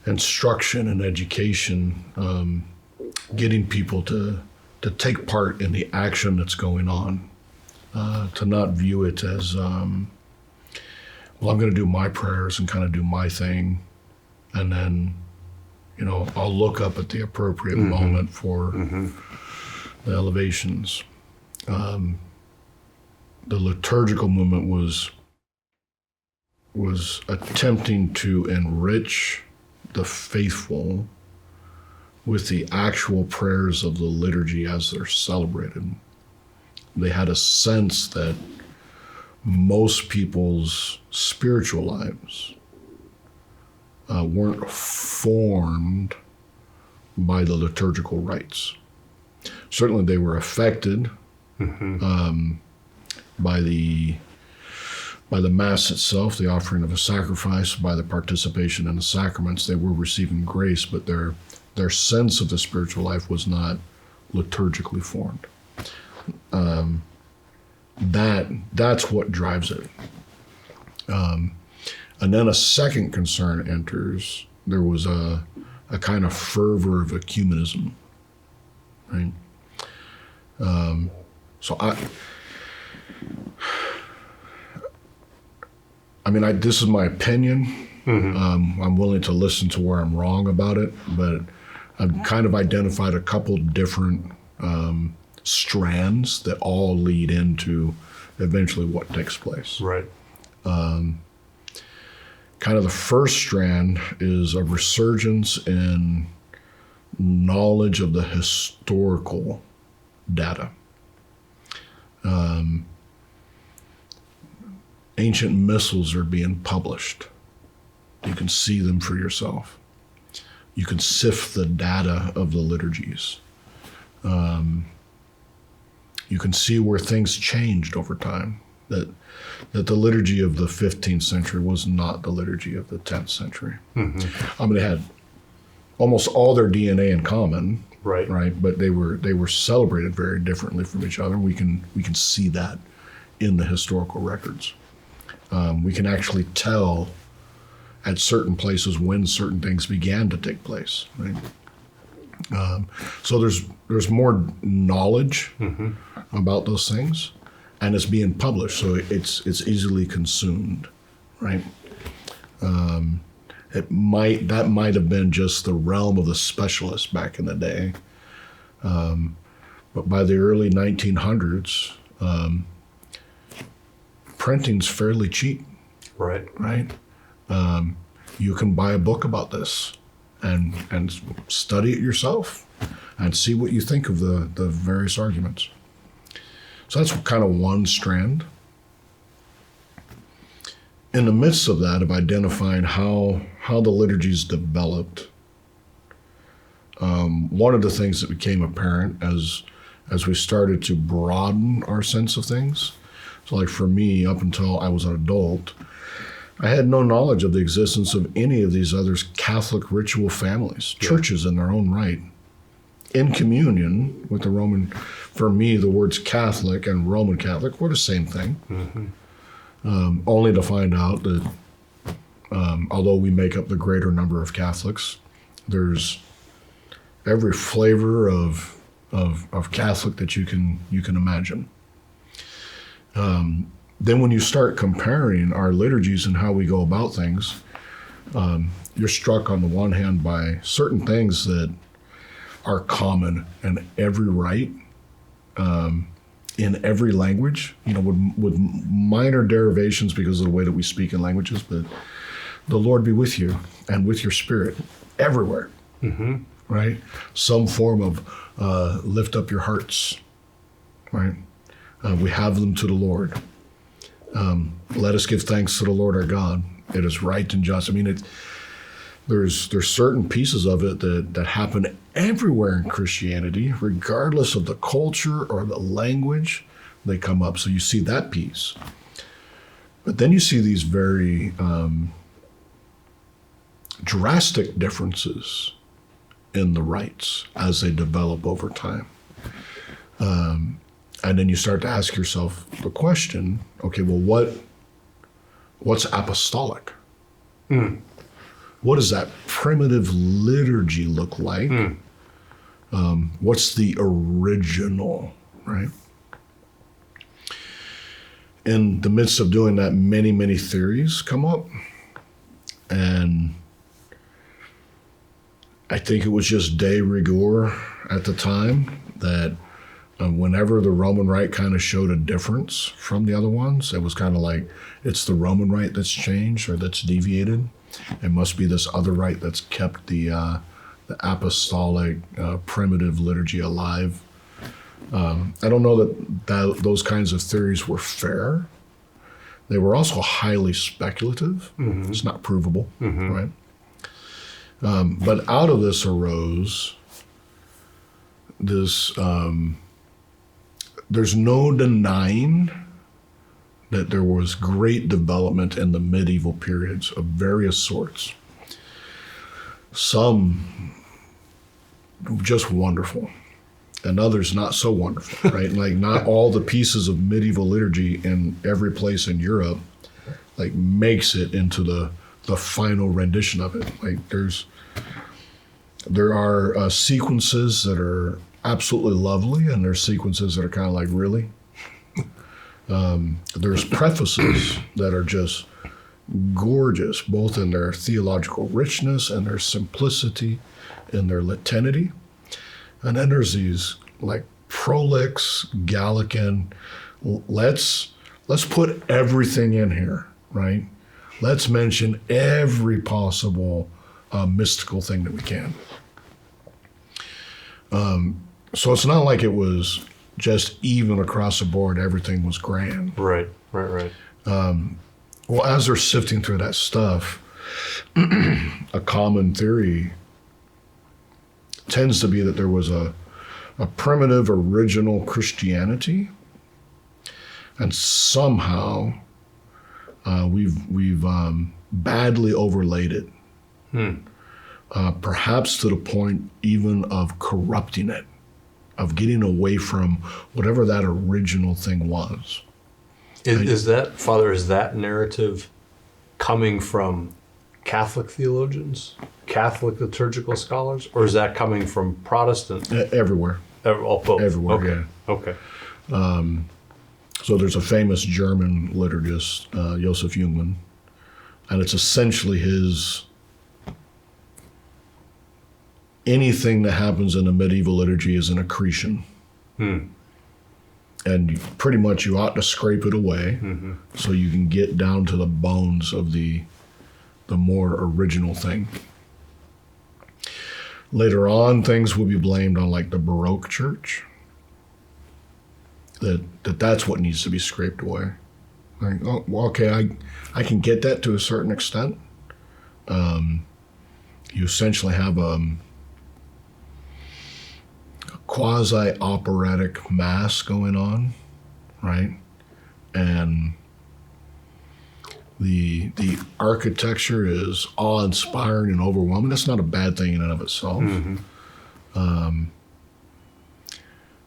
[SPEAKER 2] instruction and education, getting people to take part in the action that's going on, to not view it as, well, I'm going to do my prayers and kind of do my thing, and then, I'll look up at the appropriate moment for the elevations. The liturgical movement was attempting to enrich the faithful with the actual prayers of the liturgy as they're celebrated. They had a sense that most people's spiritual lives weren't formed by the liturgical rites. Certainly they were affected by the Mass itself, the offering of a sacrifice, by the participation in the sacraments. They were receiving grace, but their sense of the spiritual life was not liturgically formed. That's what drives it. And then a second concern enters. There was a kind of fervor of ecumenism, right? So this is my opinion. I'm willing to listen to where I'm wrong about it, but I've kind of identified a couple different strands that all lead into eventually what takes place.
[SPEAKER 1] Right.
[SPEAKER 2] Kind of the first strand is a resurgence in knowledge of the historical data. Ancient missals are being published. You can see them for yourself. You can sift the data of the liturgies. You can see where things changed over time, that the liturgy of the 15th century was not the liturgy of the 10th century. They had almost all their DNA in common, right? But they were celebrated very differently from each other. We can see that in the historical records. We can actually tell at certain places when certain things began to take place, right? So there's more knowledge about those things, and it's being published, so it's easily consumed, right? That might have been just the realm of the specialists back in the day, but by the early 1900s, printing's fairly cheap. Right. You can buy a book about this and study it yourself and see what you think of the various arguments. So that's kind of one strand. In the midst of that, of identifying how the liturgies developed, one of the things that became apparent as we started to broaden our sense of things, so like for me, up until I was an adult, I had no knowledge of the existence of any of these other Catholic ritual families, churches in their own right, in communion with the Roman. For me, the words Catholic and Roman Catholic were the same thing, only to find out that although we make up the greater number of Catholics, there's every flavor of Catholic that you can imagine. Then when you start comparing our liturgies and how we go about things, you're struck on the one hand by certain things that are common in every rite, in every language, with minor derivations because of the way that we speak in languages, but the Lord be with you and with your spirit everywhere. right? Some form of lift up your hearts, right? We have them to the Lord. Let us give thanks to the Lord our God. It is right and just. I mean, there's certain pieces of it that happen everywhere in Christianity, regardless of the culture or the language, they come up. So you see that piece. But then you see these very drastic differences in the rites as they develop over time. And then you start to ask yourself the question, okay, well, what's apostolic? What does that primitive liturgy look like? What's the original, right? In the midst of doing that, many, many theories come up. And I think it was just de rigueur at the time that whenever the Roman Rite kind of showed a difference from the other ones, it was kind of like, it's the Roman Rite that's changed or that's deviated. It must be this other rite that's kept the apostolic primitive liturgy alive. I don't know that those kinds of theories were fair. They were also highly speculative. It's not provable, right? But out of this arose this, there's no denying that there was great development in the medieval periods of various sorts. Some just wonderful, and others not so wonderful, right? Like not all the pieces of medieval liturgy in every place in Europe like makes it into the final rendition of it. Like there are sequences that are absolutely lovely, and there's sequences that are kind of like, really? There's prefaces that are just gorgeous, both in their theological richness and their simplicity and their latinity. And then there's these like prolix, Gallican, let's put everything in here, right? Let's mention every possible mystical thing that we can. So it's not like it was just even across the board, everything was grand.
[SPEAKER 1] Right.
[SPEAKER 2] Well, as they're sifting through that stuff, a common theory tends to be that there was a primitive original Christianity, and somehow we've badly overlaid it, perhaps to the point even of corrupting it, of getting away from whatever that original thing was.
[SPEAKER 1] Is that narrative coming from Catholic theologians, Catholic liturgical scholars, or is that coming from Protestant?
[SPEAKER 2] Everywhere.
[SPEAKER 1] Both.
[SPEAKER 2] Everywhere,
[SPEAKER 1] Okay.
[SPEAKER 2] yeah.
[SPEAKER 1] Okay.
[SPEAKER 2] So there's a famous German liturgist, Joseph Jungmann, and it's essentially his, anything that happens in a medieval liturgy is an accretion. And pretty much you ought to scrape it away so you can get down to the bones of the more original thing. Later on, things will be blamed on like the Baroque church, that's what needs to be scraped away. Like, oh, well, okay, I can get that to a certain extent. You essentially have a quasi-operatic mass going on, right? And the architecture is awe-inspiring and overwhelming. That's not a bad thing in and of itself.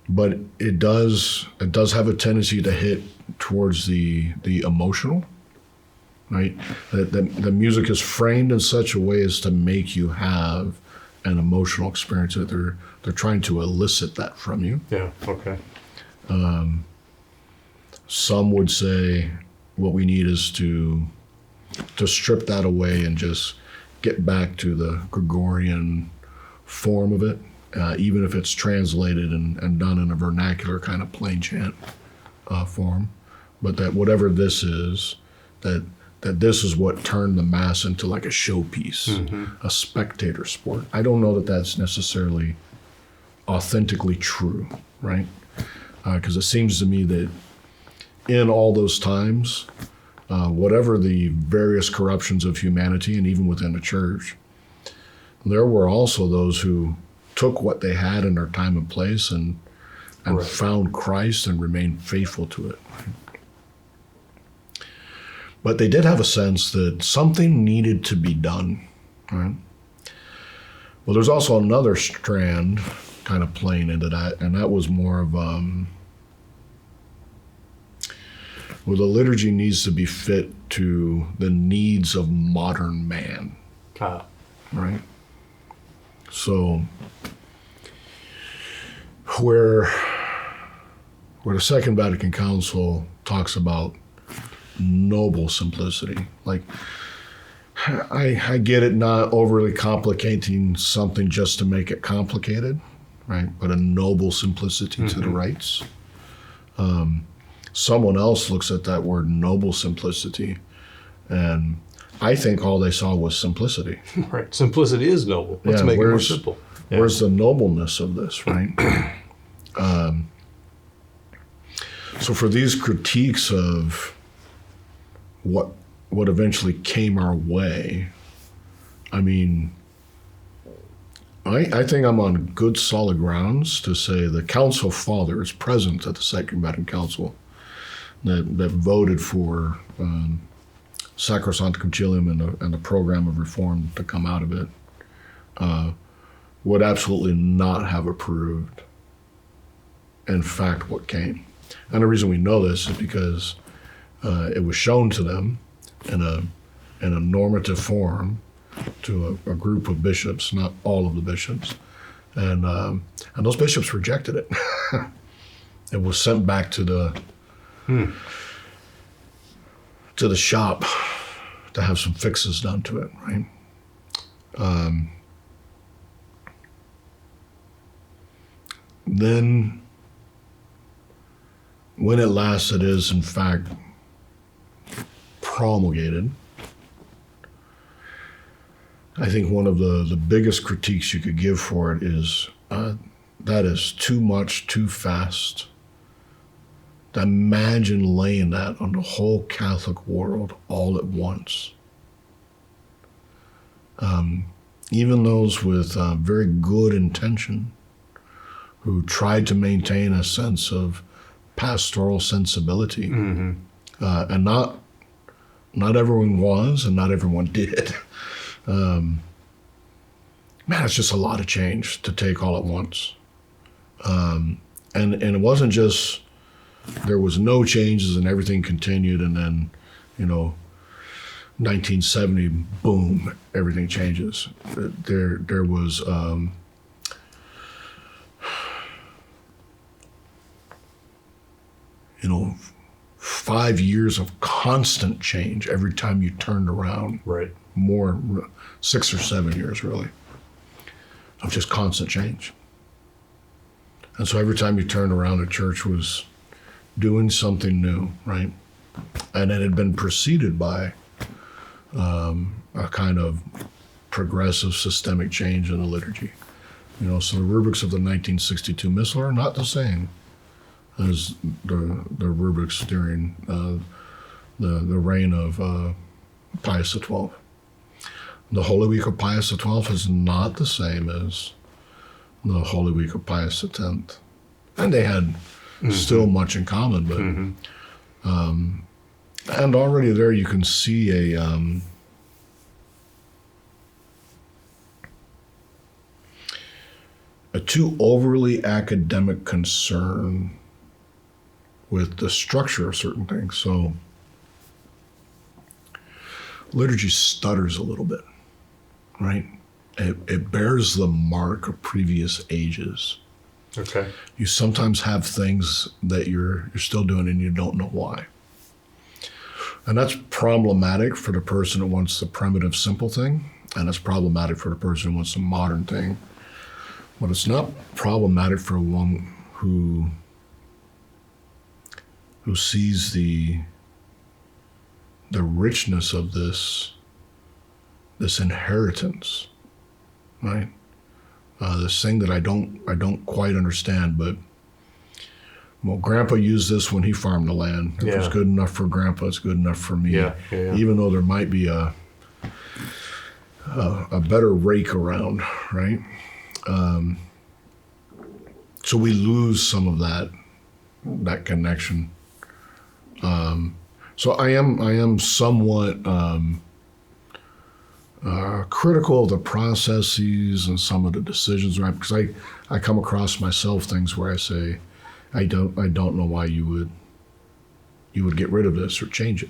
[SPEAKER 2] But it does have a tendency to hit towards the emotional, right? The music is framed in such a way as to make you have an emotional experience that they're trying to elicit that from you.
[SPEAKER 1] Yeah. Okay.
[SPEAKER 2] Some would say what we need is to strip that away and just get back to the Gregorian form of it, even if it's translated and done in a vernacular kind of plain chant form. But that whatever this is, that that this is what turned the mass into like a showpiece, a spectator sport. I don't know that that's necessarily authentically true, right? Because it seems to me that in all those times, whatever the various corruptions of humanity and even within the church, there were also those who took what they had in their time and place and
[SPEAKER 1] Right.
[SPEAKER 2] found Christ and remained faithful to it. But they did have a sense that something needed to be done, right? Well, there's also another strand kind of playing into that, and that was more of, well, the liturgy needs to be fit to the needs of modern man, right? So, where the Second Vatican Council talks about noble simplicity, like, I get it, not overly complicating something just to make it complicated, right? But a noble simplicity to the rites. Someone else looks at that word noble simplicity, and I think all they saw was simplicity.
[SPEAKER 1] Right. Simplicity is noble. Let's make it more simple. Yeah.
[SPEAKER 2] Where's the nobleness of this, right? So for these critiques of what eventually came our way, I mean, I think I'm on good solid grounds to say the Council Fathers present at the Second Vatican Council that voted for Sacrosanctum Concilium and the program of reform to come out of it would absolutely not have approved, in fact, what came. And the reason we know this is because it was shown to them in a normative form to a group of bishops, not all of the bishops, and those bishops rejected it. It was sent back to the shop to have some fixes done to it, right? Then, when at last it is, in fact, promulgated, I think one of the biggest critiques you could give for it is that is too much, too fast. Imagine laying that on the whole Catholic world all at once. Even those with very good intention, who tried to maintain a sense of pastoral sensibility, and not everyone was, and not everyone did. Man, it's just a lot of change to take all at once, and it wasn't just there was no changes and everything continued, and then 1970, boom, everything changes. There was 5 years of constant change every time you turned around.
[SPEAKER 1] Right.
[SPEAKER 2] More, 6 or 7 years really, of just constant change. And so every time you turned around, the church was doing something new, right? And it had been preceded by a kind of progressive systemic change in the liturgy. So the rubrics of the 1962 Missal are not the same as the rubrics during the reign of Pius XII. The Holy Week of Pius XII is not the same as the Holy Week of Pius X. And they had still much in common, but and already there you can see a too overly academic concern with the structure of certain things. So liturgy stutters a little bit, right? It bears the mark of previous ages.
[SPEAKER 1] Okay.
[SPEAKER 2] You sometimes have things that you're still doing and you don't know why. And that's problematic for the person who wants the primitive, simple thing, and it's problematic for the person who wants the modern thing. But it's not problematic for one who sees the the richness of this inheritance, right? This thing that I don't quite understand, but well, Grandpa used this when he farmed the land. If it's good enough for Grandpa, it's good enough for me.
[SPEAKER 1] Yeah.
[SPEAKER 2] Even though there might be a better rake around, right? So we lose some of that connection. So I am somewhat critical of the processes and some of the decisions, right? Because I come across myself things where I say, I don't know why you would get rid of this or change it,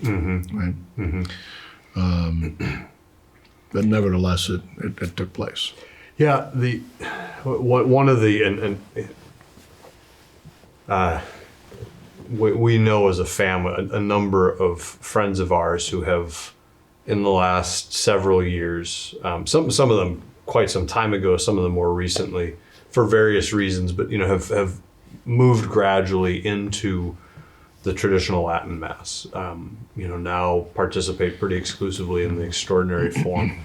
[SPEAKER 2] right? But nevertheless, it took place.
[SPEAKER 1] Yeah, one of the we know as a family a number of friends of ours who have, in the last several years, some of them quite some time ago, some of them more recently, for various reasons, but have moved gradually into the traditional Latin Mass. Now participate pretty exclusively in the extraordinary form.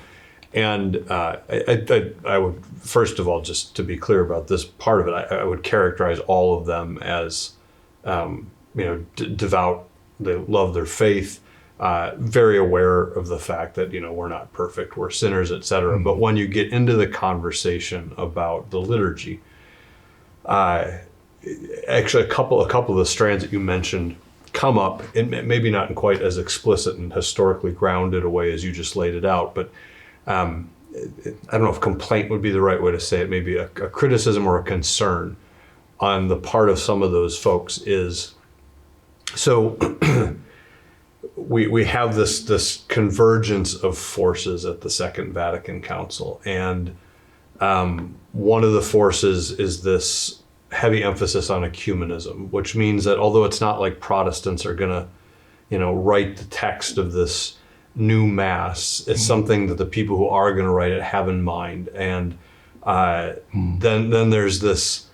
[SPEAKER 1] And I would, first of all, just to be clear about this part of it, I would characterize all of them as, devout. They love their faith, very aware of the fact that, we're not perfect, we're sinners, etc. But when you get into the conversation about the liturgy, actually a couple of the strands that you mentioned come up, and maybe not in quite as explicit and historically grounded a way as you just laid it out, but I don't know if complaint would be the right way to say it, maybe a criticism or a concern on the part of some of those folks is, so we have this convergence of forces at the Second Vatican Council, and one of the forces is this heavy emphasis on ecumenism, which means that although it's not like Protestants are going to, write the text of this new Mass, it's something that the people who are going to write it have in mind. And then there's this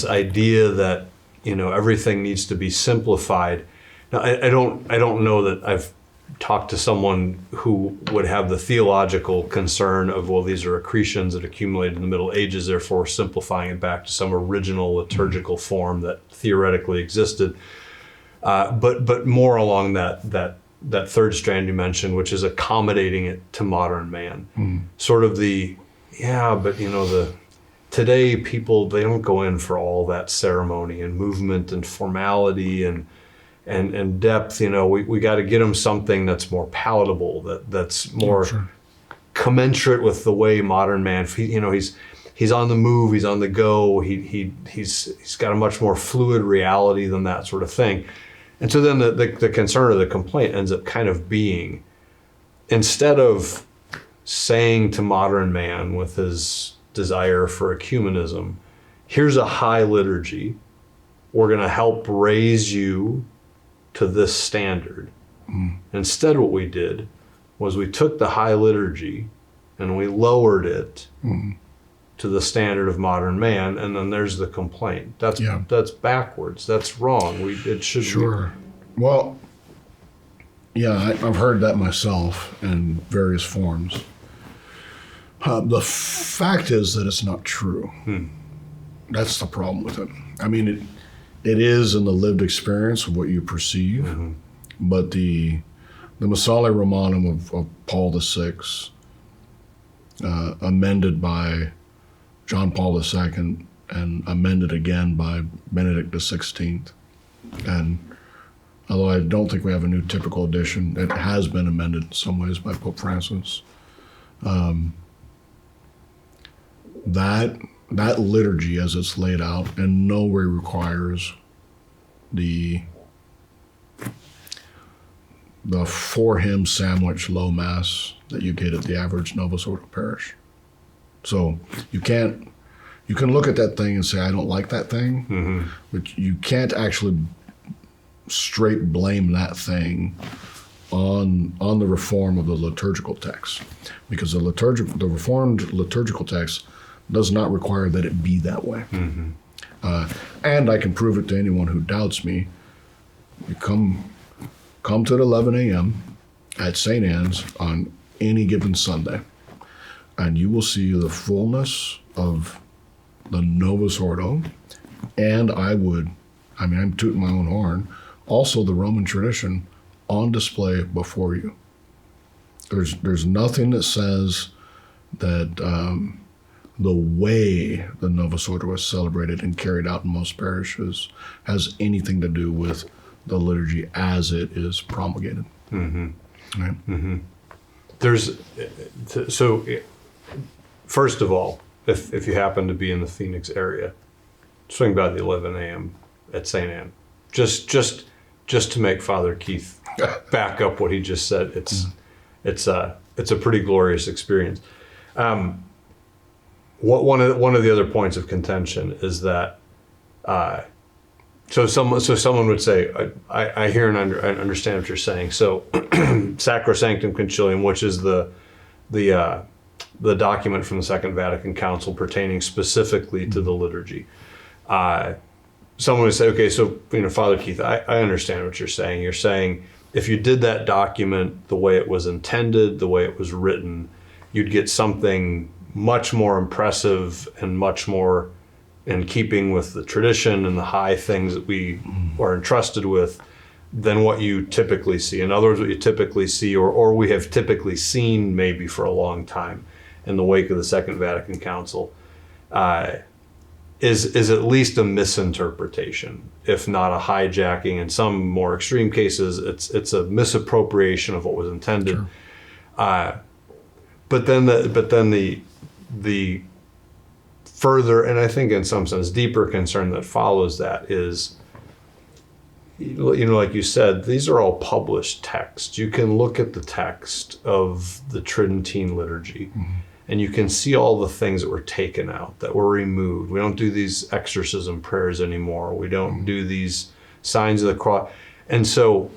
[SPEAKER 1] idea that everything needs to be simplified. Now I don't know that I've talked to someone who would have the theological concern of, well, these are accretions that accumulated in the Middle Ages, therefore simplifying it back to some original liturgical form that theoretically existed. But more along that third strand you mentioned, which is accommodating it to modern man. Sort of today people, they don't go in for all that ceremony and movement and formality and depth. We got to get them something that's more palatable, that's more commensurate with the way modern man, he's on the move, he's on the go, he's got a much more fluid reality than that sort of thing. And so then the concern or the complaint ends up kind of being, instead of saying to modern man with his desire for ecumenism, here's a high liturgy, we're going to help raise you to this standard. Instead, what we did was we took the high liturgy and we lowered it to the standard of modern man, and then there's the complaint. That's backwards. That's wrong. It should be.
[SPEAKER 2] Well, yeah, I've heard that myself in various forms. The fact is that it's not true. That's the problem with it. I mean, it is in the lived experience of what you perceive, but the Missale Romanum of Paul VI, amended by John Paul II and amended again by Benedict XVI. And although I don't think we have a new typical edition, it has been amended in some ways by Pope Francis. That liturgy as it's laid out in no way requires the 4-hymn sandwich low mass that you get at the average Novus Ordo parish. So you can look at that thing and say, I don't like that thing, but you can't actually straight blame that thing on the reform of the liturgical text, because the reformed liturgical text does not require that it be that way. And I can prove it to anyone who doubts me. You come to 11 a.m., at St. Anne's on any given Sunday, and you will see the fullness of the Novus Ordo, and I'm tooting my own horn, also the Roman tradition on display before you. There's nothing that says that the way the Novus Ordo was celebrated and carried out in most parishes has anything to do with the liturgy as it is promulgated.
[SPEAKER 1] Mm-hmm.
[SPEAKER 2] Right?
[SPEAKER 1] Mm-hmm. So first of all, if you happen to be in the Phoenix area, swing by the 11 a.m. at St. Anne. Just to make Father Keith back up what he just said. It's a pretty glorious experience. One of the other points of contention is that so someone would say, I hear and I understand what you're saying. So Sacrosanctum Concilium, which is the document from the Second Vatican Council pertaining specifically to the liturgy. Someone would say, okay, so Father Keith, I understand what you're saying. You're saying if you did that document the way it was intended, the way it was written, you'd get something much more impressive and much more in keeping with the tradition and the high things that we are entrusted with than what you typically see. In other words, what you typically see, or we have typically seen maybe for a long time in the wake of the Second Vatican Council, is at least a misinterpretation, if not a hijacking. In some more extreme cases, it's a misappropriation of what was intended. Sure. But then the further, and I think in some sense deeper concern that follows that is, like you said, these are all published texts. You can look at the text of the Tridentine liturgy, and you can see all the things that were taken out, that were removed. We don't do these exorcism prayers anymore. We don't do these signs of the cross. And so,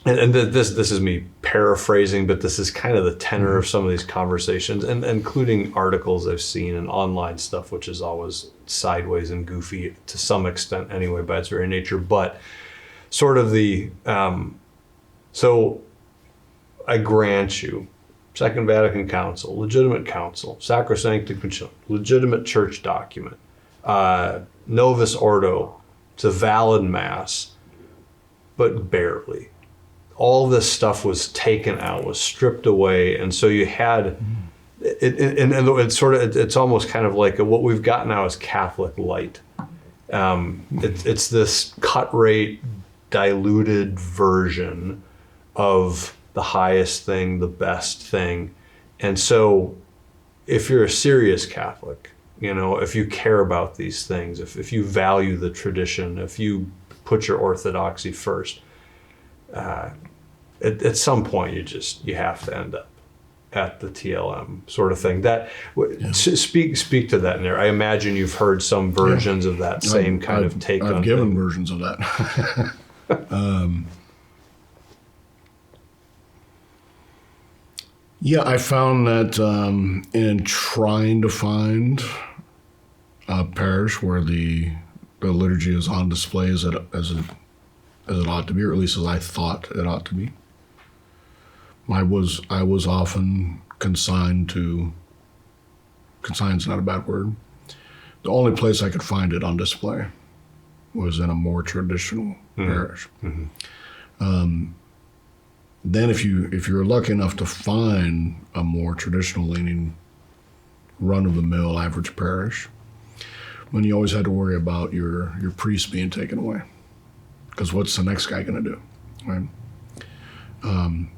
[SPEAKER 1] and this is me paraphrasing, but this is kind of the tenor of some of these conversations, and including articles I've seen and online stuff, which is always sideways and goofy to some extent anyway by its very nature. But sort of so I grant you, Second Vatican Council, legitimate council, Sacrosanctum Concilium, legitimate church document, Novus Ordo, it's a valid mass, but barely. All this stuff was taken out, was stripped away, and so you had it, and it's almost kind of like what we've got now is Catholic light. It's this cut rate, diluted version of the highest thing, the best thing. And so if you're a serious Catholic, if you care about these things, if you value the tradition, if you put your orthodoxy first, at some point you have to end up at the TLM sort of thing. Speak to that in there. I imagine you've heard some versions of that same kind of take on it.
[SPEAKER 2] I've given versions of that. I found that in trying to find a parish where the liturgy is on display as it ought to be, or at least as I thought it ought to be, I was often consigned's not a bad word. The only place I could find it on display was in a more traditional parish. Mm-hmm. Then if you're lucky enough to find a more traditional leaning, run-of-the-mill average parish, then you always had to worry about your priest being taken away. Because what's the next guy going to do, right?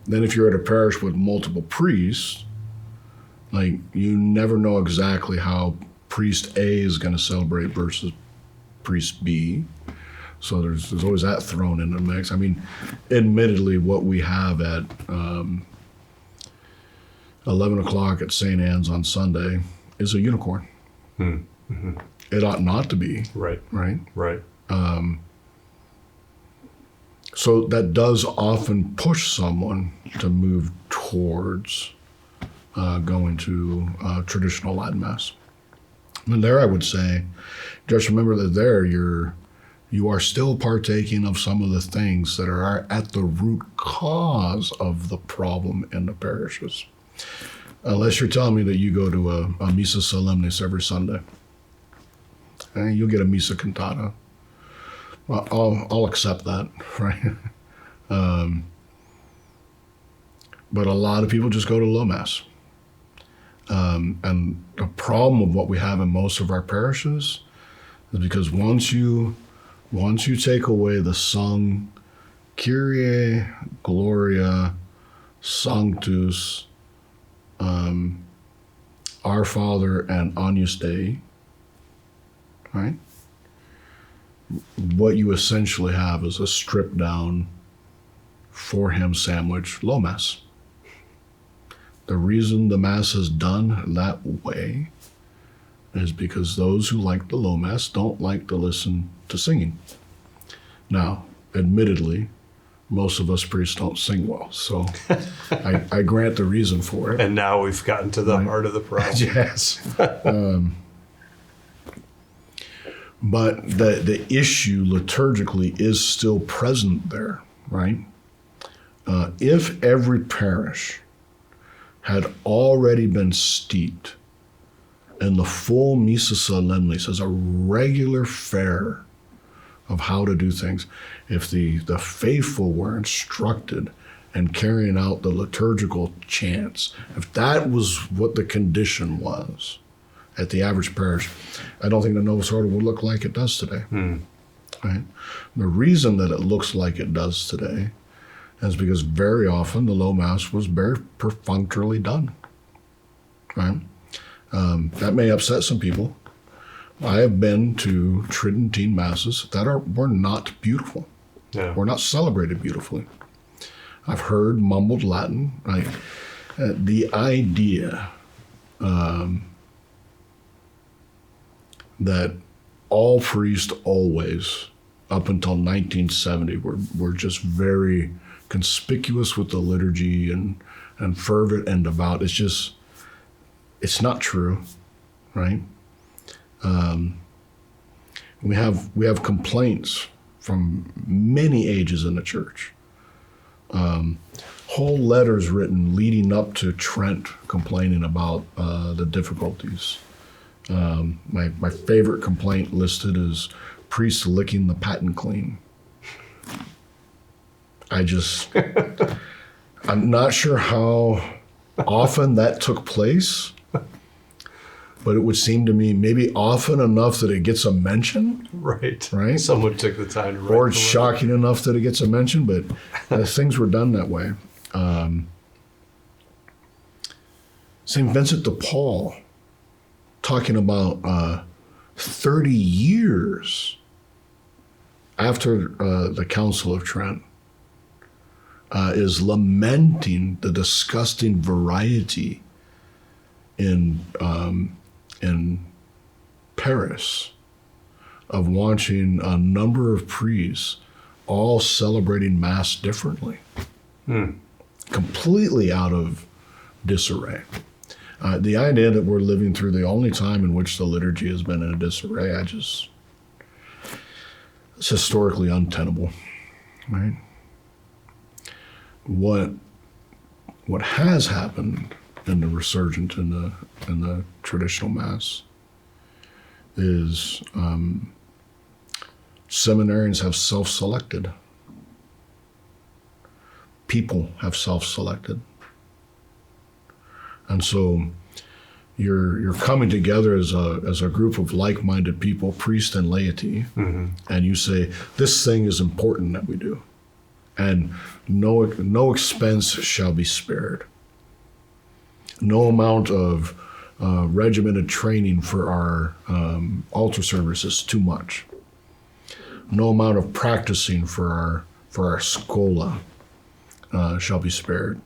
[SPEAKER 2] Then if you're at a parish with multiple priests, like you never know exactly how priest A is going to celebrate versus priest B. So there's always that thrown into the mix. I mean, admittedly, what we have at 11 o'clock at St. Anne's on Sunday is a unicorn. Mm-hmm. It ought not to be. Right. So that does often push someone to move towards going to traditional Latin Mass. And there I would say, just remember that there you're you are still partaking of some of the things that are at the root cause of the problem in the parishes. Unless you're telling me that you go to a Missa Solemnis every Sunday, and you'll get a Missa Cantata. Well, I'll accept that, right? But a lot of people just go to low mass. And the problem of what we have in most of our parishes is because once you take away the sung Kyrie, Gloria, Sanctus, Our Father, and Agnus Dei, right? What you essentially have is a stripped down, for him sandwich low mass. The reason the mass is done that way is because those who like the low mass don't like to listen to singing. Now, admittedly, most of us priests don't sing well, so I grant the reason for it.
[SPEAKER 1] And now we've gotten to the heart of the problem.
[SPEAKER 2] Yes. But the issue liturgically is still present there, right? If every parish had already been steeped in the full Missa Solemnis as a regular fare of how to do things, if the faithful were instructed and carrying out the liturgical chants, if that was what the condition was at the average parish, I don't think the Novus Ordo would look like it does today. Right? The reason that it looks like it does today is because very often the low mass was very perfunctorily done. Right? That may upset some people. I have been to Tridentine masses that were not beautiful.
[SPEAKER 1] Yeah.
[SPEAKER 2] Were not celebrated beautifully. I've heard mumbled Latin. Right? The idea that all priests always, up until 1970, were just very conspicuous with the liturgy and fervent and devout. It's not true, right? We have complaints from many ages in the church. Whole letters written leading up to Trent complaining about the difficulties. My favorite complaint listed is priests licking the paten clean. I'm not sure how often that took place, but it would seem to me maybe often enough that it gets a mention.
[SPEAKER 1] Right.
[SPEAKER 2] Right?
[SPEAKER 1] Someone took the time to write.
[SPEAKER 2] Or it's shocking enough that it gets a mention, but things were done that way. St. Vincent de Paul, talking about 30 years after the Council of Trent, is lamenting the disgusting variety in Paris of watching a number of priests all celebrating Mass differently, completely out of disarray. The idea that we're living through the only time in which the liturgy has been in a disarray, it's historically untenable, right? What has happened in the resurgent in the traditional Mass is seminarians have self-selected. People have self-selected. And so you're coming together as a group of like-minded people, priest and laity, and you say, this thing is important that we do. And no expense shall be spared. No amount of regimented training for our altar service is too much. No amount of practicing for our scola shall be spared.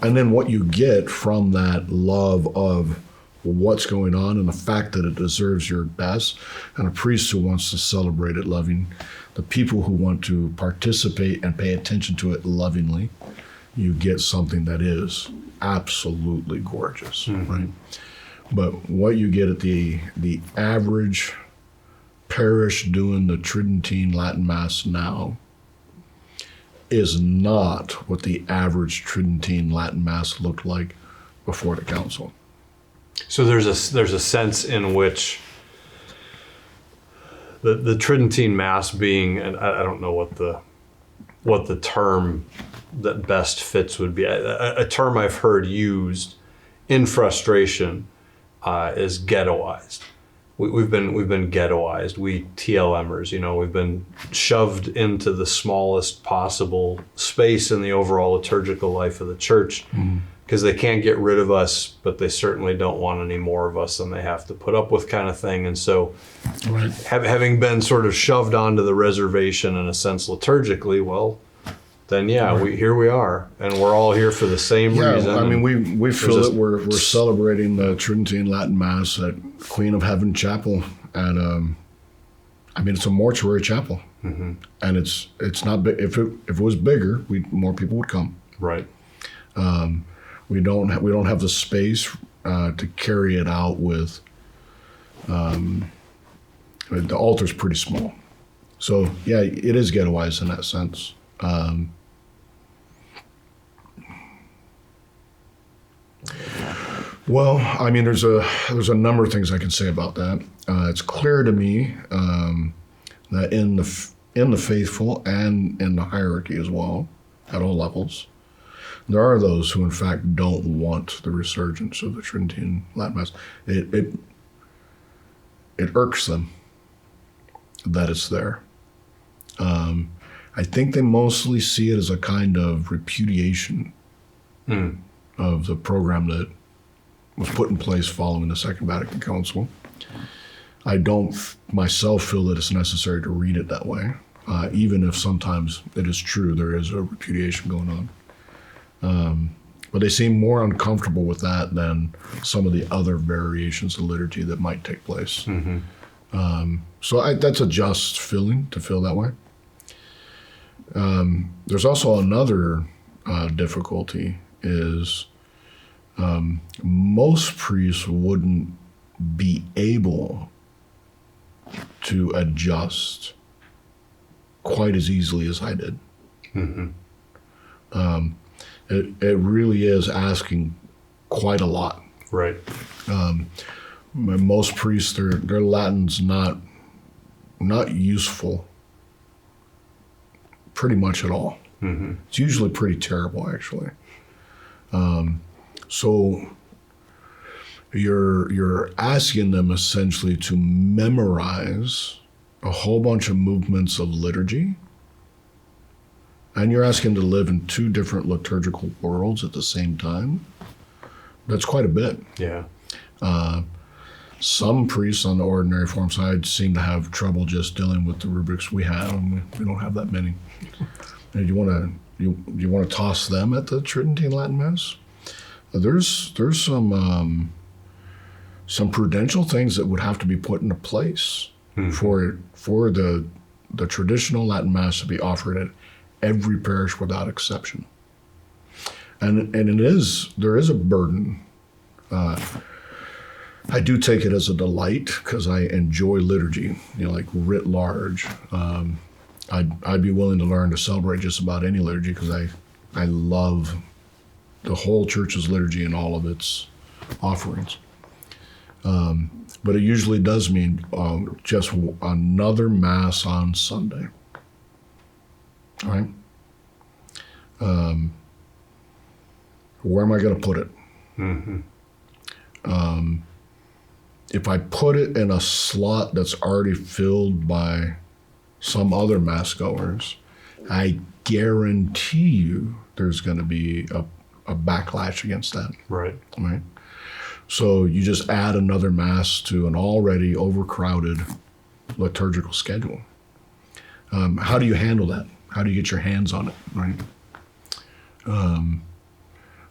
[SPEAKER 2] And then what you get from that love of what's going on and the fact that it deserves your best, and a priest who wants to celebrate it loving, the people who want to participate and pay attention to it lovingly, you get something that is absolutely gorgeous, right? But what you get at the average parish doing the Tridentine Latin Mass now is not what the average Tridentine Latin Mass looked like before the council.
[SPEAKER 1] So there's a sense in which the Tridentine Mass being, and I don't know what the term that best fits would be. A term I've heard used in frustration is ghettoized. We've been ghettoized. We TLMers, we've been shoved into the smallest possible space in the overall liturgical life of the church because they can't get rid of us, but they certainly don't want any more of us than they have to put up with, kind of thing. And so,
[SPEAKER 2] Right.
[SPEAKER 1] having been sort of shoved onto the reservation in a sense liturgically, well, then here we are, and we're all here for the same reason.
[SPEAKER 2] I mean, we feel
[SPEAKER 1] there's
[SPEAKER 2] that we're celebrating the Tridentine Latin Mass at Queen of Heaven Chapel, and it's a mortuary chapel, and it's not big. If it was bigger, more people would come.
[SPEAKER 1] Right.
[SPEAKER 2] We don't have the space to carry it out with. The altar's pretty small, so yeah, it is ghettoized in that sense. Well, I mean, there's a number of things I can say about that. It's clear to me that in the faithful and in the hierarchy as well, at all levels, there are those who in fact don't want the resurgence of the Tridentine Latin Mass. It irks them that it's there. I think they mostly see it as a kind of repudiation of the program that was put in place following the Second Vatican Council. I don't myself feel that it's necessary to read it that way, even if sometimes it is true there is a repudiation going on. But they seem more uncomfortable with that than some of the other variations of liturgy that might take place. So that's a just feeling to feel that way. There's also another difficulty is most priests wouldn't be able to adjust quite as easily as I did. It really is asking quite a lot.
[SPEAKER 1] Right.
[SPEAKER 2] Most priests, their Latin's not useful pretty much at all. It's usually pretty terrible, actually. So you're asking them essentially to memorize a whole bunch of movements of liturgy, and you're asking them to live in two different liturgical worlds at the same time. That's quite a bit.
[SPEAKER 1] Yeah.
[SPEAKER 2] Some priests on the ordinary form side seem to have trouble just dealing with the rubrics we have, and we don't have that many. And you want to toss them at the Tridentine Latin Mass? There's some prudential things that would have to be put into place for the traditional Latin Mass to be offered at every parish without exception. And there is a burden. I do take it as a delight because I enjoy liturgy, like writ large. I'd be willing to learn to celebrate just about any liturgy because I love the whole church's liturgy and all of its offerings. But it usually does mean just another Mass on Sunday. All right? Where am I going to put it? If I put it in a slot that's already filled by some other Mass goers, I guarantee you there's going to be a backlash against that.
[SPEAKER 1] Right.
[SPEAKER 2] Right. So you just add another Mass to an already overcrowded liturgical schedule. How do you handle that? How do you get your hands on it? Right.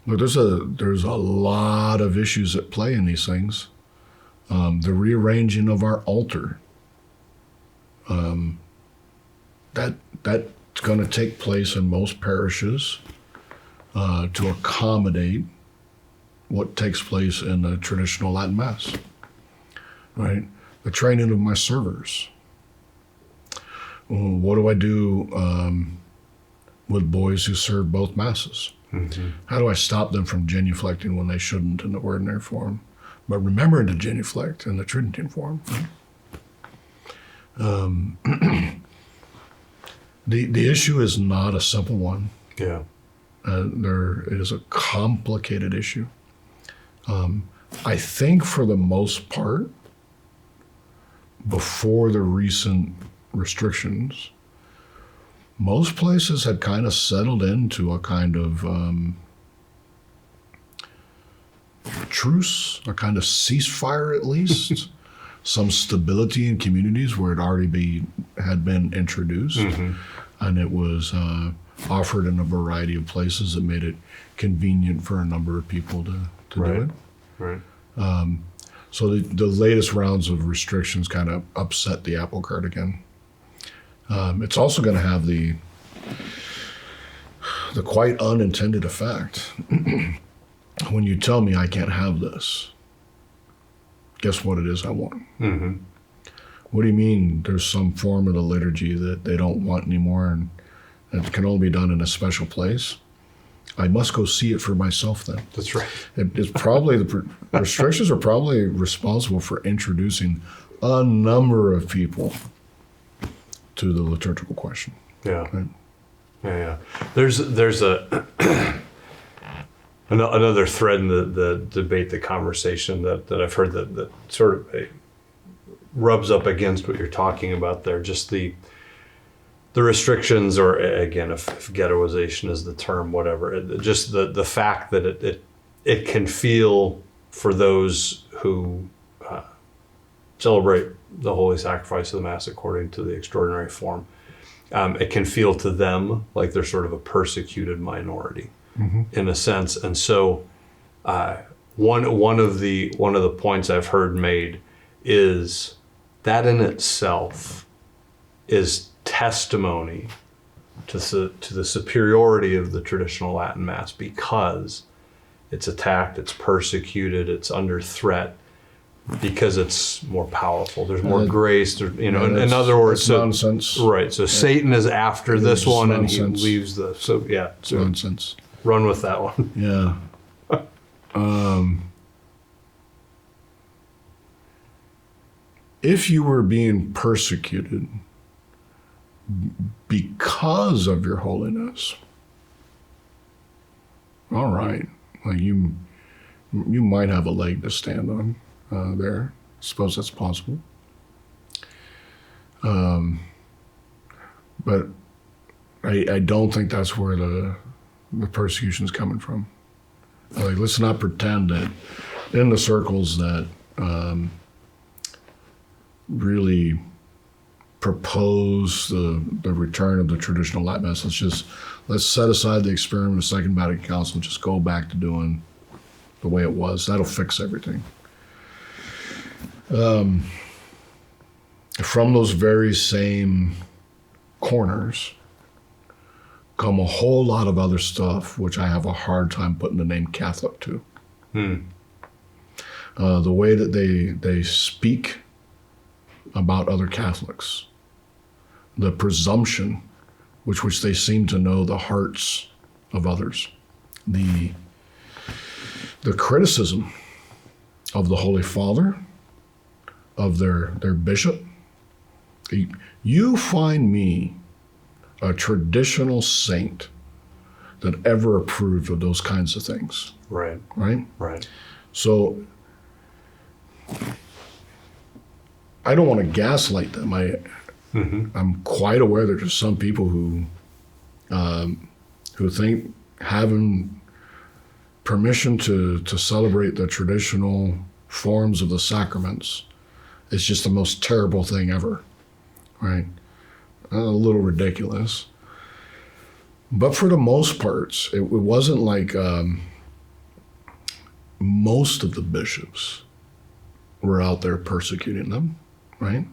[SPEAKER 2] Look, there's a lot of issues at play in these things. The rearranging of our altar. That's going to take place in most parishes to accommodate what takes place in the traditional Latin Mass, right? The training of my servers, What do I do with boys who serve both masses?
[SPEAKER 1] Mm-hmm.
[SPEAKER 2] How do I stop them from genuflecting when they shouldn't in the ordinary form, but remembering to genuflect in the Tridentine form? The issue is not a simple one.
[SPEAKER 1] Yeah.
[SPEAKER 2] It is a complicated issue. I think for the most part, before the recent restrictions, most places had kind of settled into a kind of truce, a kind of ceasefire at least, some stability in communities where it already had been introduced, and it was offered in a variety of places that made it convenient for a number of people to do it.
[SPEAKER 1] Right.
[SPEAKER 2] So the latest rounds of restrictions kind of upset the apple cart again. It's also going to have the quite unintended effect. When you tell me I can't have this, guess what it is I want?
[SPEAKER 1] Mm-hmm.
[SPEAKER 2] What do you mean there's some form of the liturgy that they don't want anymore and it can only be done in a special place? I must go see it for myself then.
[SPEAKER 1] That's right.
[SPEAKER 2] It's probably the restrictions are probably responsible for introducing a number of people to the liturgical question.
[SPEAKER 1] Yeah.
[SPEAKER 2] Right?
[SPEAKER 1] Yeah. There's a another thread in the debate, the conversation that I've heard that sort of rubs up against what you're talking about there. Just the restrictions, or again, if ghettoization is the term, whatever. Just the fact that it can feel for those who celebrate the holy sacrifice of the Mass according to the extraordinary form. It can feel to them like they're sort of a persecuted minority, in a sense. And so, one of the points I've heard made is that in itself is testimony to the superiority of the traditional Latin Mass, because it's attacked, it's persecuted, it's under threat, because it's more powerful. There's more grace. In other words,
[SPEAKER 2] so nonsense.
[SPEAKER 1] Right. So Satan is after this one,
[SPEAKER 2] nonsense.
[SPEAKER 1] and he leaves the. So yeah.
[SPEAKER 2] It's nonsense.
[SPEAKER 1] Run with that one.
[SPEAKER 2] Yeah. If you were being persecuted because of your holiness, all right, like you might have a leg to stand on there. I suppose that's possible. But I don't think that's where the persecution is coming from. Like, let's not pretend that in the circles that really propose the return of the traditional Latin Mass, let's set aside the experiment of the Second Vatican Council and just go back to doing the way it was. That'll fix everything. From those very same corners come a whole lot of other stuff, which I have a hard time putting the name Catholic to. The way that they speak about other Catholics, the presumption with which they seem to know the hearts of others, the criticism of the Holy Father, of their bishop. You find me a traditional saint that ever approved of those kinds of things.
[SPEAKER 1] Right.
[SPEAKER 2] Right? So I don't want to gaslight them. I'm quite aware that there's some people who think having permission to celebrate the traditional forms of the sacraments is just the most terrible thing ever, right? A little ridiculous. But for the most parts, it wasn't like most of the bishops were out there persecuting them, right?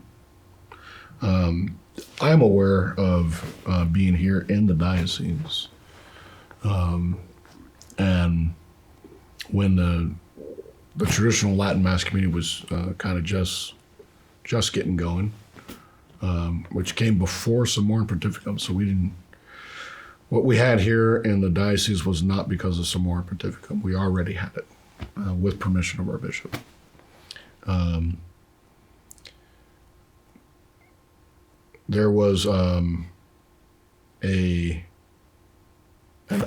[SPEAKER 2] I'm aware of being here in the diocese, and when the traditional Latin Mass community was kind of just getting going, which came before Summorum Pontificum. So what we had here in the diocese was not because of Summorum Pontificum. We already had it with permission of our bishop. There was an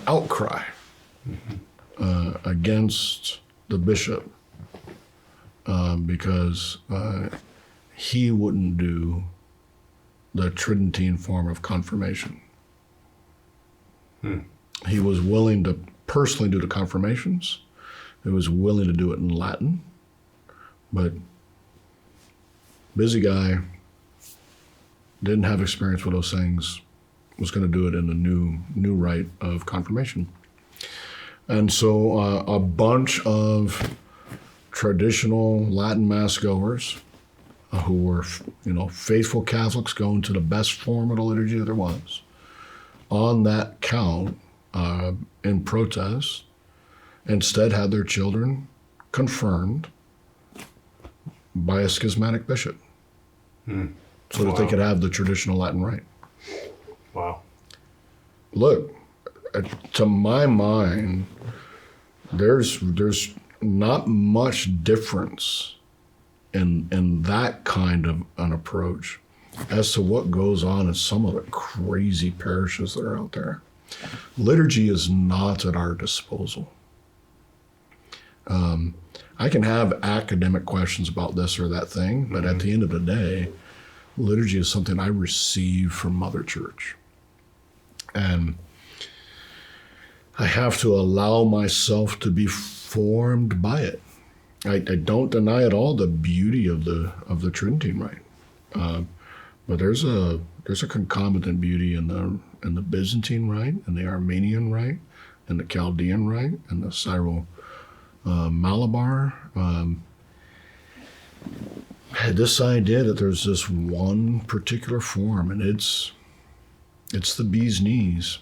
[SPEAKER 2] outcry against the bishop because he wouldn't do the Tridentine form of confirmation. He was willing to personally do the confirmations. He was willing to do it in Latin, but busy guy, didn't have experience with those things, was going to do it in the new rite of confirmation. And so a bunch of traditional Latin Mass goers who were, faithful Catholics going to the best form of the liturgy that there was, on that count, in protest, instead had their children confirmed by a schismatic bishop so that they could have the traditional Latin rite.
[SPEAKER 1] Wow.
[SPEAKER 2] Look, to my mind, there's not much difference in that kind of an approach as to what goes on in some of the crazy parishes that are out there. Liturgy is not at our disposal. I can have academic questions about this or that thing, but at the end of the day, liturgy is something I receive from Mother Church. And I have to allow myself to be formed by it. I don't deny at all the beauty of the Tridentine rite, but there's a concomitant beauty in the Byzantine rite, and the Armenian rite, and the Chaldean rite, and the Syro Malabar. This idea that there's this one particular form, and it's the bee's knees.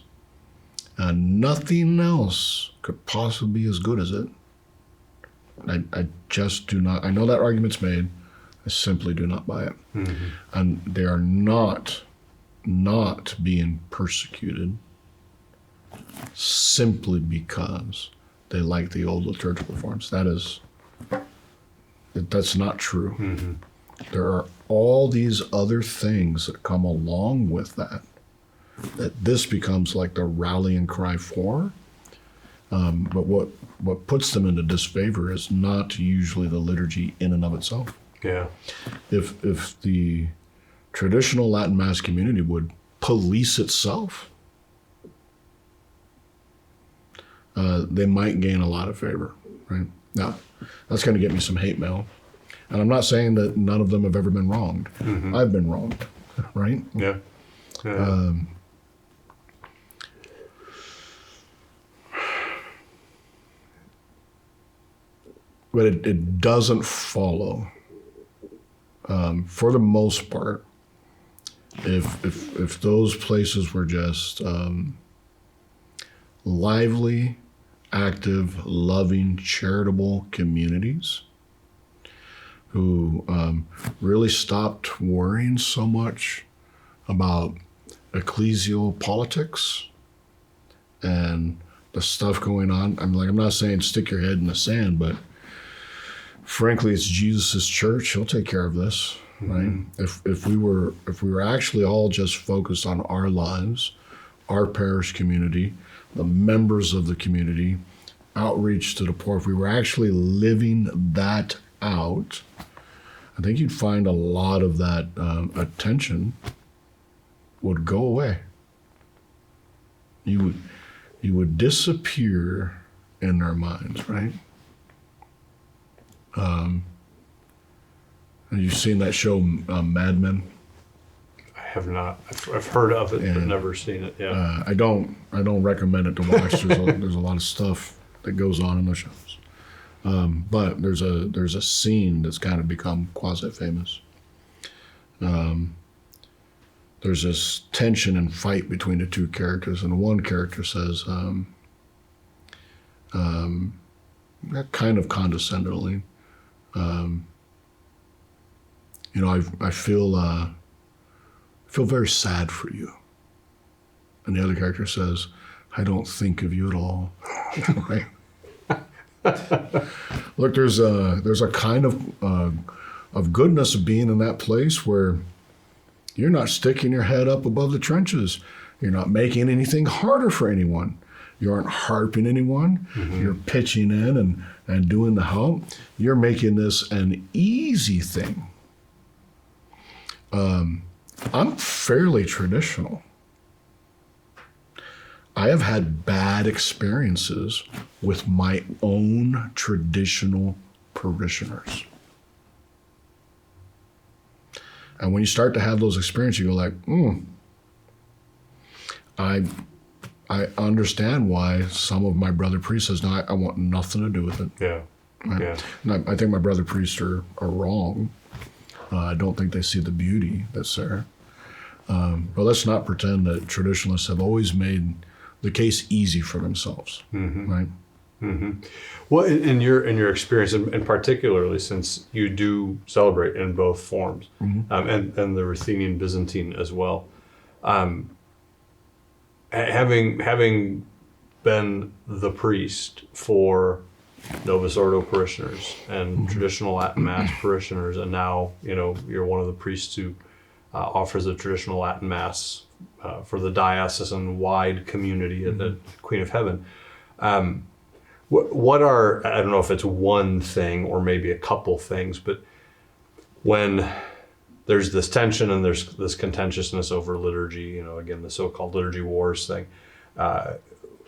[SPEAKER 2] Nothing else could possibly be as good as it. I just do not. I know that argument's made. I simply do not buy it. Mm-hmm. And they are not being persecuted simply because they like the old liturgical forms. That's not true. Mm-hmm. There are all these other things that come along with that this becomes like the rallying cry for. But what puts them into disfavor is not usually the liturgy in and of itself.
[SPEAKER 1] Yeah.
[SPEAKER 2] If the traditional Latin Mass community would police itself, they might gain a lot of favor, right? Now, that's going to get me some hate mail. And I'm not saying that none of them have ever been wronged. Mm-hmm. I've been wronged, right?
[SPEAKER 1] Yeah.
[SPEAKER 2] But it doesn't follow, for the most part, if those places were just lively, active, loving, charitable communities who really stopped worrying so much about ecclesial politics and the stuff going on. I'm not saying stick your head in the sand, but frankly, it's Jesus' church. He'll take care of this, right? If we were actually all just focused on our lives, our parish community, the members of the community, outreach to the poor, if we were actually living that out, I think you'd find a lot of that attention would go away. You would disappear in their minds, right? And you've seen that show, Mad Men?
[SPEAKER 1] I have not. I've heard of it, but never seen it. Yeah.
[SPEAKER 2] I don't recommend it to watch. There's a lot of stuff that goes on in the shows. But there's a scene that's kind of become quasi-famous. There's this tension and fight between the two characters, and one character says, kind of condescendingly, I feel I feel very sad for you. And the other character says, I don't think of you at all. Right? Look, there's a kind of goodness of being in that place where you're not sticking your head up above the trenches. You're not making anything harder for anyone. You aren't harping anyone. Mm-hmm. You're pitching in and doing the help. You're making this an easy thing. I'm fairly traditional. I have had bad experiences with my own traditional parishioners. And when you start to have those experiences, you go like, I understand why some of my brother priests says, no, I want nothing to do with it.
[SPEAKER 1] Yeah.
[SPEAKER 2] Right?
[SPEAKER 1] Yeah.
[SPEAKER 2] And I think my brother priests are wrong. I don't think they see the beauty that's there. But let's not pretend that traditionalists have always made the case easy for themselves,
[SPEAKER 1] mm-hmm.
[SPEAKER 2] right?
[SPEAKER 1] Mm-hmm. Well, in your experience, and particularly since you do celebrate in both forms,
[SPEAKER 2] Mm-hmm.
[SPEAKER 1] And the Ruthenian Byzantine as well, having been the priest for Novus Ordo parishioners and
[SPEAKER 2] Mm-hmm.
[SPEAKER 1] traditional Latin Mass parishioners, and now you're one of the priests who offers a traditional Latin Mass for the diocesan-wide community at the Queen of Heaven. What are, I don't know if it's one thing or maybe a couple things, but when there's this tension and there's this contentiousness over liturgy, again, the so-called Liturgy Wars thing,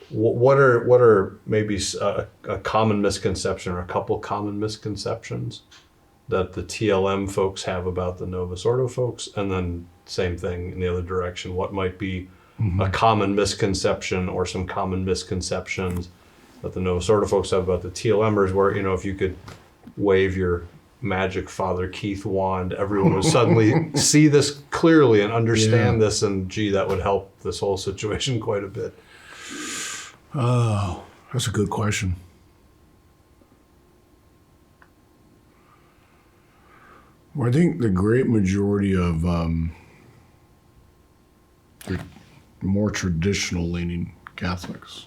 [SPEAKER 1] what are maybe a common misconception or a couple common misconceptions that the TLM folks have about the Novus Ordo folks, and then same thing in the other direction? What might be mm-hmm. a common misconception or some common misconceptions that the Novus Ordo folks have about the TLMers, where, if you could wave your magic Father Keith wand, everyone would suddenly see this clearly and understand this, and gee, that would help this whole situation quite a bit.
[SPEAKER 2] Oh, that's a good question. Well, I think the great majority of the more traditional leaning Catholics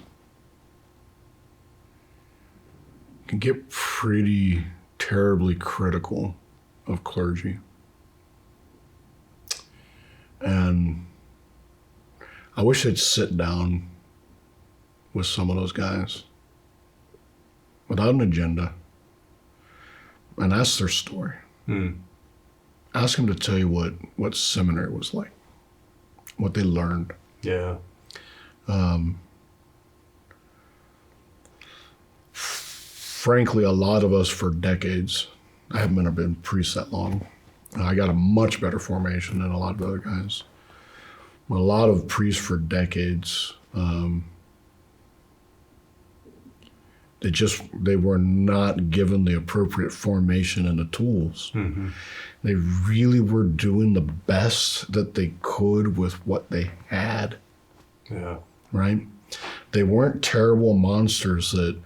[SPEAKER 2] can get pretty terribly critical of clergy. And I wish they'd sit down with some of those guys without an agenda and ask their story. Ask them to tell you what seminary was like, what they learned.
[SPEAKER 1] Yeah.
[SPEAKER 2] Frankly, a lot of us for decades, I haven't been a priest that long. I got a much better formation than a lot of other guys. But a lot of priests for decades, they were not given the appropriate formation and the tools. Mm-hmm. They really were doing the best that they could with what they had.
[SPEAKER 1] Yeah.
[SPEAKER 2] Right? They weren't terrible monsters that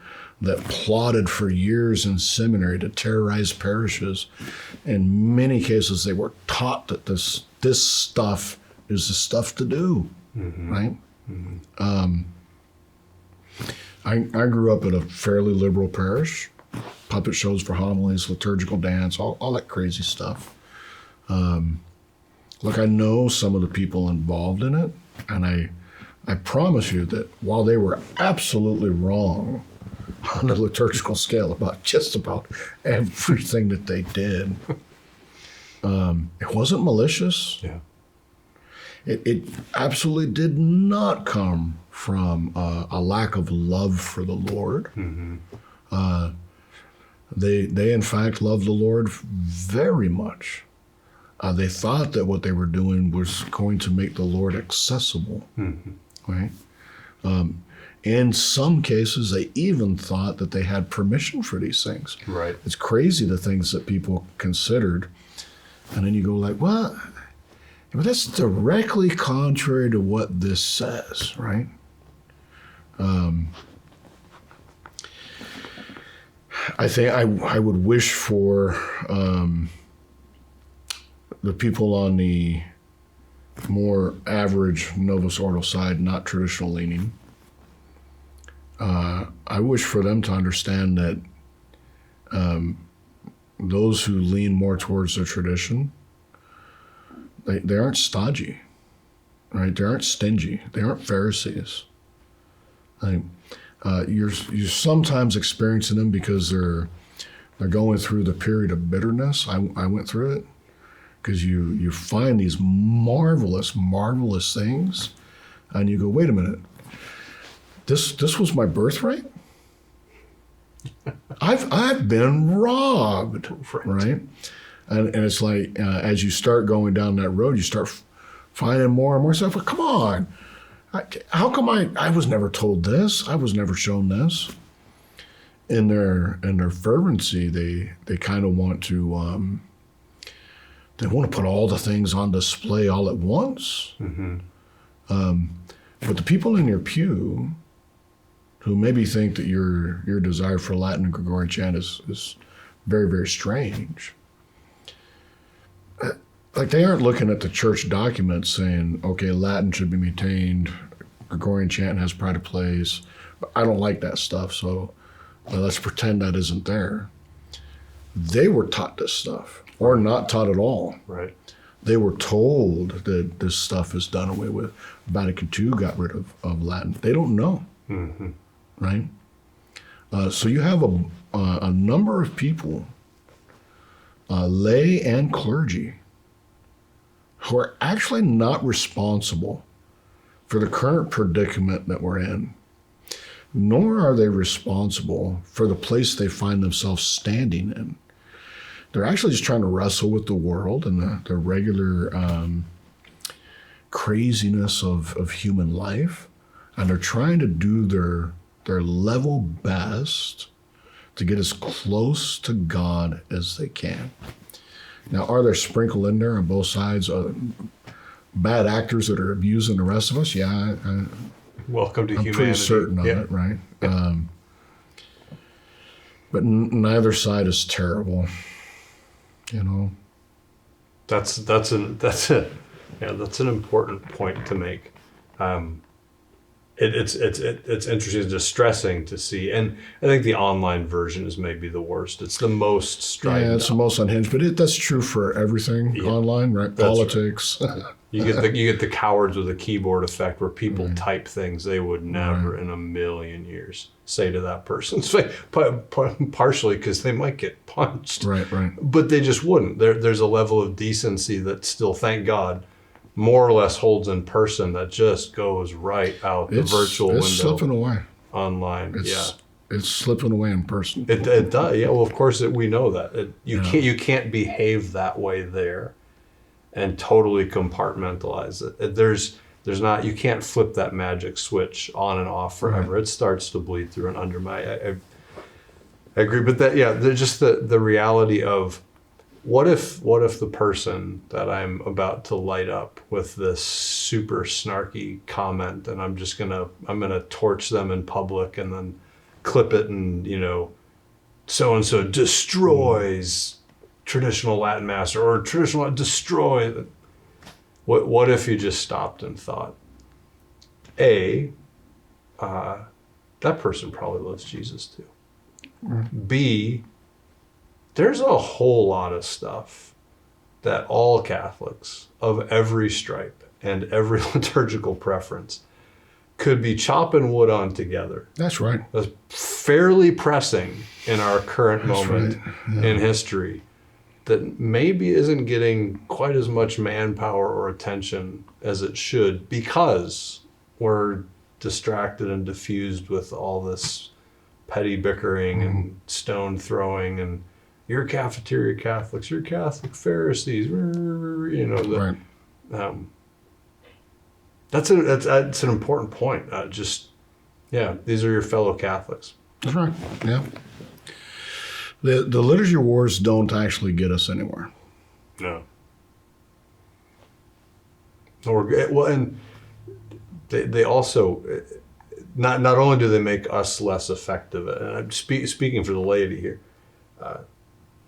[SPEAKER 2] plotted for years in seminary to terrorize parishes. In many cases, they were taught that this stuff is the stuff to do, mm-hmm. right? Mm-hmm. I grew up in a fairly liberal parish, puppet shows for homilies, liturgical dance, all that crazy stuff. Look, I know some of the people involved in it, and I promise you that while they were absolutely wrong on the liturgical scale about just about everything that they did, it wasn't malicious.
[SPEAKER 1] Yeah.
[SPEAKER 2] It absolutely did not come from a lack of love for the Lord. Mm-hmm. They in fact loved the Lord very much. They thought that what they were doing was going to make the Lord accessible, mm-hmm. right? In some cases, they even thought that they had permission for these things.
[SPEAKER 1] Right. It's
[SPEAKER 2] crazy the things that people considered. And then you go like, well, that's directly contrary to what this says, right? I think I would wish for the people on the more average Novus Ordo side, not traditional leaning. I wish for them to understand that those who lean more towards the tradition, they aren't stodgy, right? They aren't stingy. They aren't Pharisees. You're sometimes experiencing them because they're going through the period of bitterness. I went through it because you find these marvelous things, and you go, wait a minute, this was my birthright. I've been robbed, right? And it's like as you start going down that road, you start finding more and more stuff. Come on, how come I was never told this? I was never shown this. In their fervency, they kind of want to put all the things on display all at once. Mm-hmm. But the people in your pew who maybe think that your desire for Latin and Gregorian chant is very, very strange. Like, they aren't looking at the church documents saying, okay, Latin should be maintained, Gregorian chant has pride of place. I don't like that stuff, so let's pretend that isn't there. They were taught this stuff, or not taught at all.
[SPEAKER 1] Right.
[SPEAKER 2] They were told that this stuff is done away with. Vatican II got rid of Latin. They don't know. Mm-hmm. Right? So you have a number of people, lay and clergy, who are actually not responsible for the current predicament that we're in, nor are they responsible for the place they find themselves standing in. They're actually just trying to wrestle with the world and the regular craziness of human life, and they're trying to do their level best to get as close to God as they can. Now, are there sprinkled in there on both sides bad actors that are abusing the rest of us? Yeah,
[SPEAKER 1] welcome to
[SPEAKER 2] I'm
[SPEAKER 1] humanity.
[SPEAKER 2] Pretty certain of it, right?
[SPEAKER 1] Yeah.
[SPEAKER 2] But neither side is terrible, you know.
[SPEAKER 1] That's an important point to make. It's interesting, distressing to see, and I think the online version is maybe the worst. It's the most strident.
[SPEAKER 2] Yeah, it's the most unhinged, but that's true for everything online, right? Politics.
[SPEAKER 1] Right. You get the cowards with a keyboard effect where people type things they would never in a million years say to that person. Partially because they might get punched.
[SPEAKER 2] Right.
[SPEAKER 1] But they just wouldn't. There's a level of decency that still, thank God, more or less holds in person that just goes right out the virtual window.
[SPEAKER 2] It's slipping away.
[SPEAKER 1] Online,
[SPEAKER 2] It's slipping away in person.
[SPEAKER 1] It does, yeah. Well, of course, we know that. You can't behave that way there and totally compartmentalize it. There's not, you can't flip that magic switch on and off forever. Right. It starts to bleed through and undermine. I agree, but there's just the reality of, what if the person that I'm about to light up with this super snarky comment, and I'm gonna torch them in public and then clip it, and so and so destroys traditional Latin Mass, or traditional destroy. What if you just stopped and thought, A, that person probably loves Jesus too. B, there's a whole lot of stuff that all Catholics of every stripe and every liturgical preference could be chopping wood on together.
[SPEAKER 2] That's right.
[SPEAKER 1] That's fairly pressing in our current moment in history, that maybe isn't getting quite as much manpower or attention as it should, because we're distracted and diffused with all this petty bickering and stone throwing and you're cafeteria Catholics, you're Catholic Pharisees,
[SPEAKER 2] right.
[SPEAKER 1] That's an important point. These are your fellow Catholics.
[SPEAKER 2] That's right. Yeah. The Liturgy Wars don't actually get us anywhere.
[SPEAKER 1] No. And they also, not only do they make us less effective, and I'm speaking for the laity here.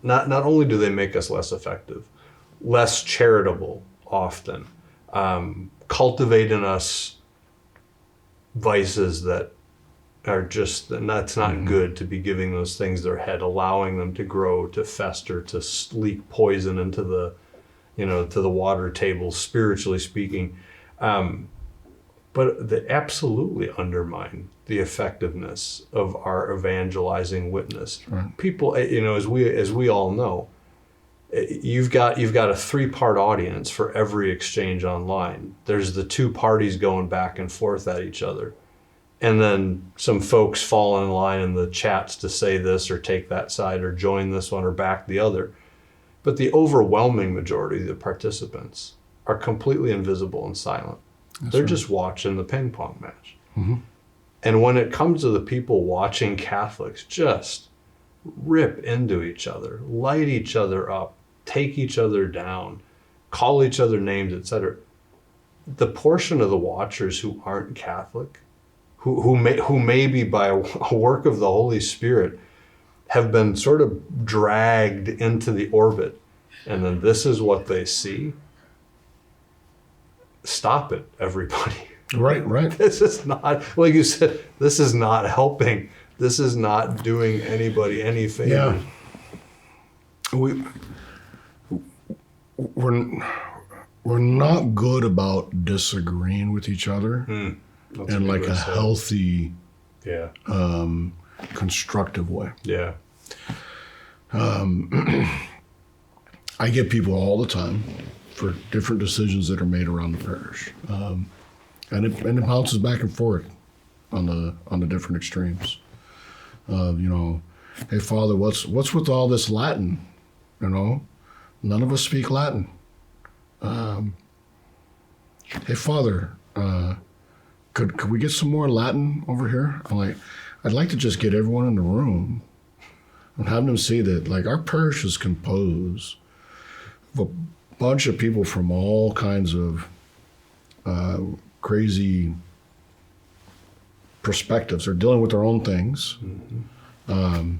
[SPEAKER 1] Not only do they make us less effective, less charitable often, cultivate in us vices that are just, and that's not good to be giving those things their head, allowing them to grow, to fester, to leak poison into the, to the water table, spiritually speaking. But they absolutely undermine the effectiveness of our evangelizing witness.
[SPEAKER 2] Right.
[SPEAKER 1] People, as we all know, you've got a 3-part audience for every exchange online. There's the 2 parties going back and forth at each other. And then some folks fall in line in the chats to say this or take that side or join this one or back the other. But the overwhelming majority of the participants are completely invisible and silent. They're just watching the ping pong match.
[SPEAKER 2] Mm-hmm.
[SPEAKER 1] And when it comes to the people watching Catholics just rip into each other, light each other up, take each other down, call each other names, etc., the portion of the watchers who aren't Catholic, who maybe by a work of the Holy Spirit have been sort of dragged into the orbit, and then this is what they see. Stop it, everybody.
[SPEAKER 2] Right.
[SPEAKER 1] This is not, like you said, this is not helping. This is not doing anybody any favors.
[SPEAKER 2] Yeah. We're not good about disagreeing with each other in like a healthy, constructive way.
[SPEAKER 1] Yeah.
[SPEAKER 2] I get people all the time for different decisions that are made around the parish, and it bounces back and forth on the different extremes. Hey Father, what's with all this Latin? None of us speak Latin. Hey Father, could we get some more Latin over here? I'm like, I'd like to just get everyone in the room and have them see that, like, our parish is composed of a bunch of people from all kinds of crazy perspectives. They're dealing with their own things. Mm-hmm.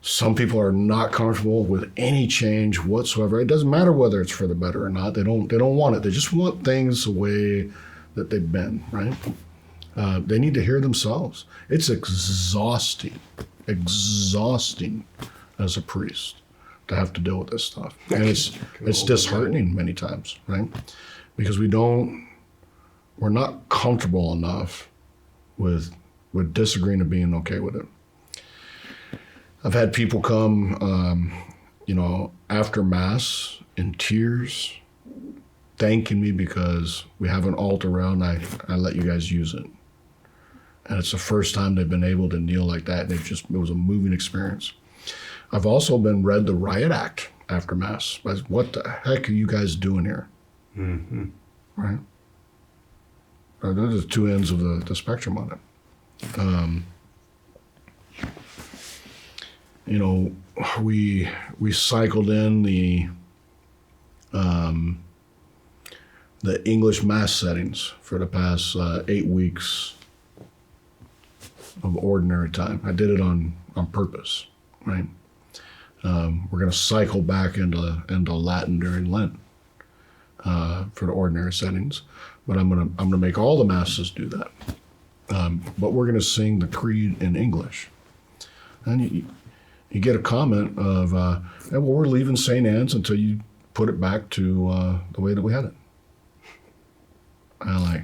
[SPEAKER 2] Some people are not comfortable with any change whatsoever. It doesn't matter whether it's for the better or not. They don't want it. They just want things the way that they've been, right? They need to hear themselves. It's exhausting as a priest to have to deal with this stuff. And it's disheartening many times, right? Because we're not comfortable enough with disagreeing and being okay with it. I've had people come, after Mass in tears, thanking me because we have an altar around. I let you guys use it. And it's the first time they've been able to kneel like that. And it was a moving experience. I've also been read the riot act after Mass. What the heck are you guys doing here? Mm-hmm. Right? Those are the 2 ends of the spectrum on it. We cycled in the English Mass settings for the past 8 weeks of ordinary time. I did it on purpose, right? We're going to cycle back into Latin during Lent for the ordinary settings, but I'm gonna make all the Masses do that. But we're going to sing the Creed in English, and you get a comment of, we're leaving St. Anne's until you put it back to the way that we had it. I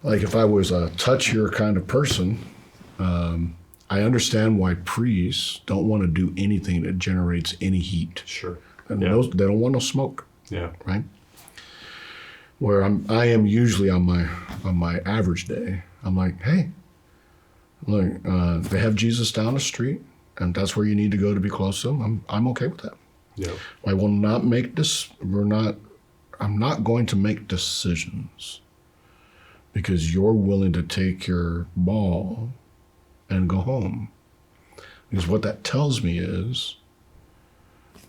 [SPEAKER 2] like if I was a touchier kind of person, I understand why priests don't want to do anything that generates any heat.
[SPEAKER 1] Sure.
[SPEAKER 2] And they don't want no smoke.
[SPEAKER 1] Yeah.
[SPEAKER 2] Right? Where I am usually on my average day, I'm like, hey, look, they have Jesus down the street, and that's where you need to go to be close to him. I'm okay with that.
[SPEAKER 1] Yeah.
[SPEAKER 2] I will not make this. I'm not going to make decisions because you're willing to take your ball and go home. Because what that tells me is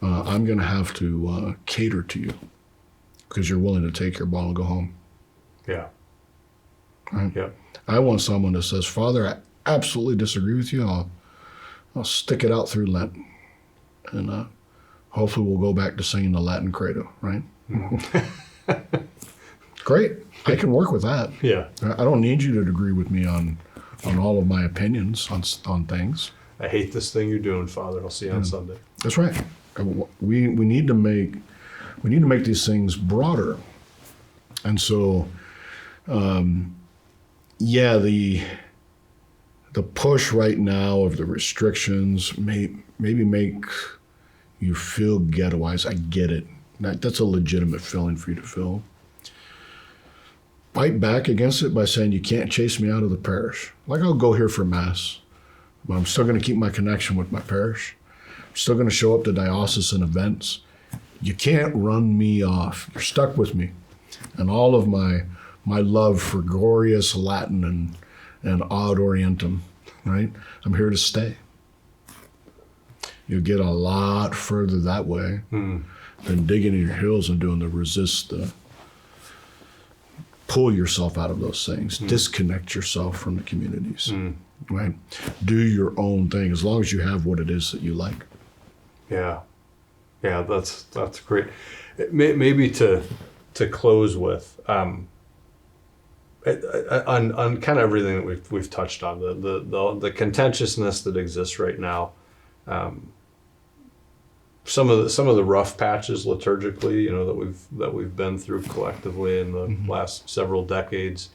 [SPEAKER 2] I'm going to have to cater to you because you're willing to take your ball and go home.
[SPEAKER 1] Yeah.
[SPEAKER 2] Right?
[SPEAKER 1] Yeah.
[SPEAKER 2] I want someone that says, Father, I absolutely disagree with you. I'll stick it out through Lent. And hopefully we'll go back to singing the Latin Credo, right? Great. I can work with that.
[SPEAKER 1] Yeah.
[SPEAKER 2] I don't need you to agree with me on all of my opinions on things.
[SPEAKER 1] I hate this thing you're doing, Father. I'll see you on Sunday.
[SPEAKER 2] That's right. We need to make these things broader, and so the push right now of the restrictions maybe make you feel ghettoized. I get it. That's a legitimate feeling for you to feel. Fight back against it by saying you can't chase me out of the parish. Like, I'll go here for Mass, but I'm still going to keep my connection with my parish. I'm still going to show up to diocesan events. You can't run me off. You're stuck with me. And all of my love for glorious Latin and ad orientem, right? I'm here to stay. You'll get a lot further that way than digging in your heels and doing the pull yourself out of those things, disconnect yourself from the communities, right? Do your own thing as long as you have what it is that you like.
[SPEAKER 1] Yeah, that's great. Maybe to close with on kind of everything that we've touched on, the contentiousness that exists right now. Some of the rough patches liturgically, that we've been through collectively in the last several decades.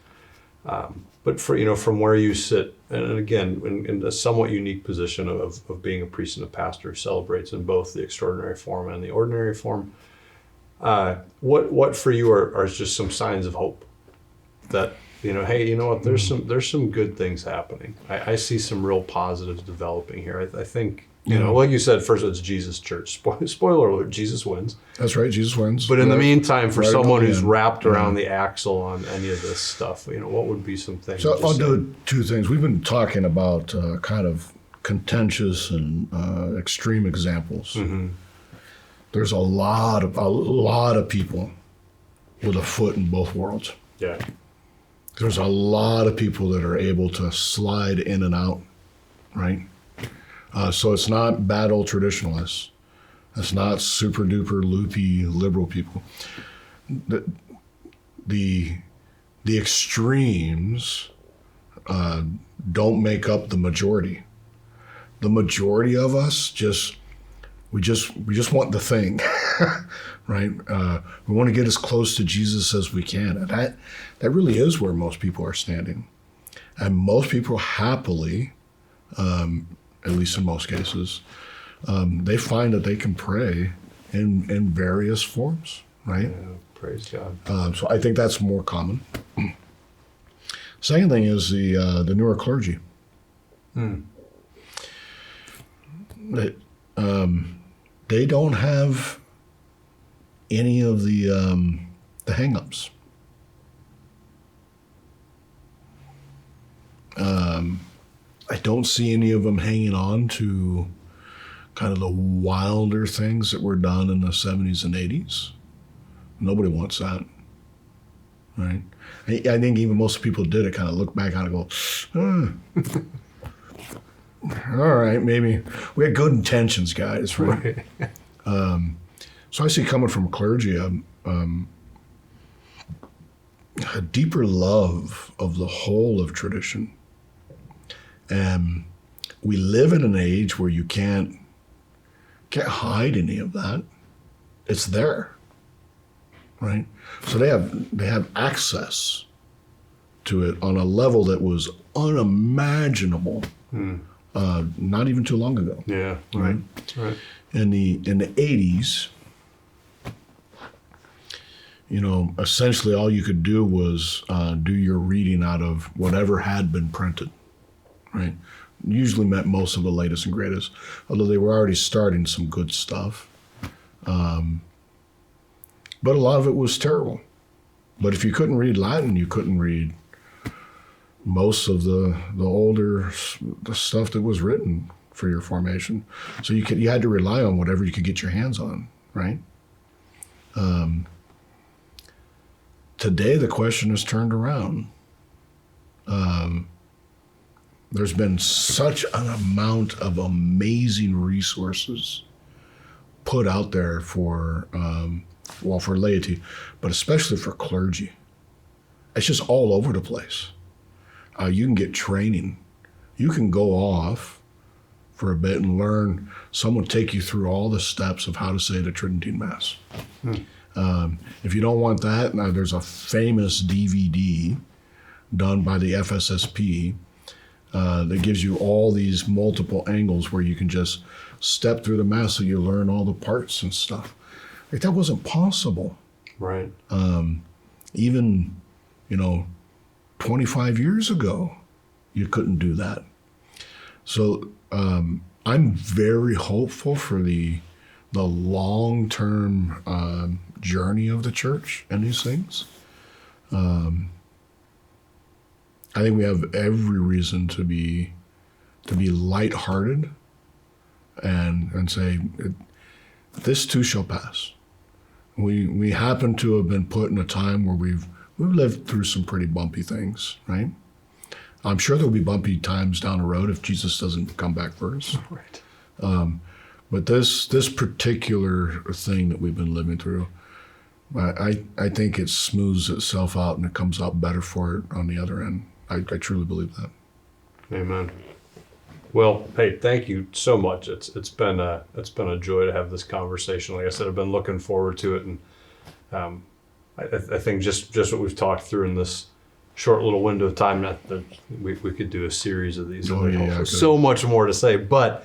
[SPEAKER 1] But from where you sit, and again, in a somewhat unique position of being a priest and a pastor who celebrates in both the extraordinary form and the ordinary form, what for you are just some signs of hope that, hey, you know what, there's some good things happening. I see some real positives developing here. I think. Like you said, first it's Jesus Church. Spoiler alert, Jesus wins.
[SPEAKER 2] That's right, Jesus wins.
[SPEAKER 1] But in the meantime, for someone who's wrapped around the axle on any of this stuff, what would be some things?
[SPEAKER 2] So I'll do two things. We've been talking about kind of contentious and extreme examples. Mm-hmm. There's a lot of people with a foot in both worlds.
[SPEAKER 1] Yeah.
[SPEAKER 2] There's a lot of people that are able to slide in and out, right? So it's not bad old traditionalists. It's not super duper loopy liberal people. The extremes don't make up the majority. The majority of us we just want the thing, right? We want to get as close to Jesus as we can. And that really is where most people are standing. And most people happily, at least in most cases, they find that they can pray in various forms, right?
[SPEAKER 1] Yeah, praise God.
[SPEAKER 2] So I think that's more common. Second thing is the newer clergy. They don't have any of the hang-ups. I don't see any of them hanging on to kind of the wilder things that were done in the 70s and 80s. Nobody wants that, right? I think even most people did it, kind of look back on it and go, all right, maybe we had good intentions, guys, right? So I see coming from clergy a deeper love of the whole of tradition. And we live in an age where you can't hide any of that. It's there, right? So they have access to it on a level that was unimaginable, not even too long ago.
[SPEAKER 1] Yeah,
[SPEAKER 2] right.
[SPEAKER 1] Right.
[SPEAKER 2] In the 80s, essentially all you could do was do your reading out of whatever had been printed. Right, usually meant most of the latest and greatest, although they were already starting some good stuff. But a lot of it was terrible. But if you couldn't read Latin, you couldn't read most of the older stuff that was written for your formation. So you had to rely on whatever you could get your hands on, right? Today the question is turned around. There's been such an amount of amazing resources put out there for well, for laity, but especially for clergy. It's just all over the place. You can get training. You can go off for a bit and learn. Someone take you through all the steps of how to say the Tridentine Mass. If you don't want that, now there's a famous DVD done by the FSSP that gives you all these multiple angles where you can just step through the Mass so you learn all the parts and stuff. Like, that wasn't possible.
[SPEAKER 1] Right.
[SPEAKER 2] Even, 25 years ago, you couldn't do that. So I'm very hopeful for the long-term journey of the church and these things. I think we have every reason to be lighthearted and say, this too shall pass. We happen to have been put in a time where we've lived through some pretty bumpy things, right? I'm sure there'll be bumpy times down the road if Jesus doesn't come back first.
[SPEAKER 1] Right.
[SPEAKER 2] But this particular thing that we've been living through, I think it smooths itself out and it comes out better for it on the other end. I truly believe that.
[SPEAKER 1] Amen. Well, hey, thank you so much. It's been a joy to have this conversation. Like I said, I've been looking forward to it, and I think just what we've talked through in this short little window of time, that we could do a series of these. So much more to say, but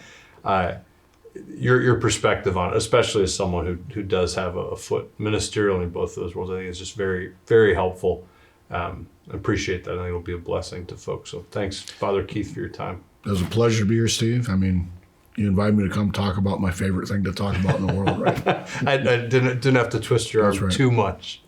[SPEAKER 1] your perspective on it, especially as someone who does have a foot ministerially in both of those worlds, I think is just very, very helpful. I appreciate that. I think it'll be a blessing to folks. So thanks, Father Keith, for your time.
[SPEAKER 2] It was a pleasure to be here, Steve. I mean, you invited me to come talk about my favorite thing to talk about in the world, right?
[SPEAKER 1] I didn't have to twist your arm too much.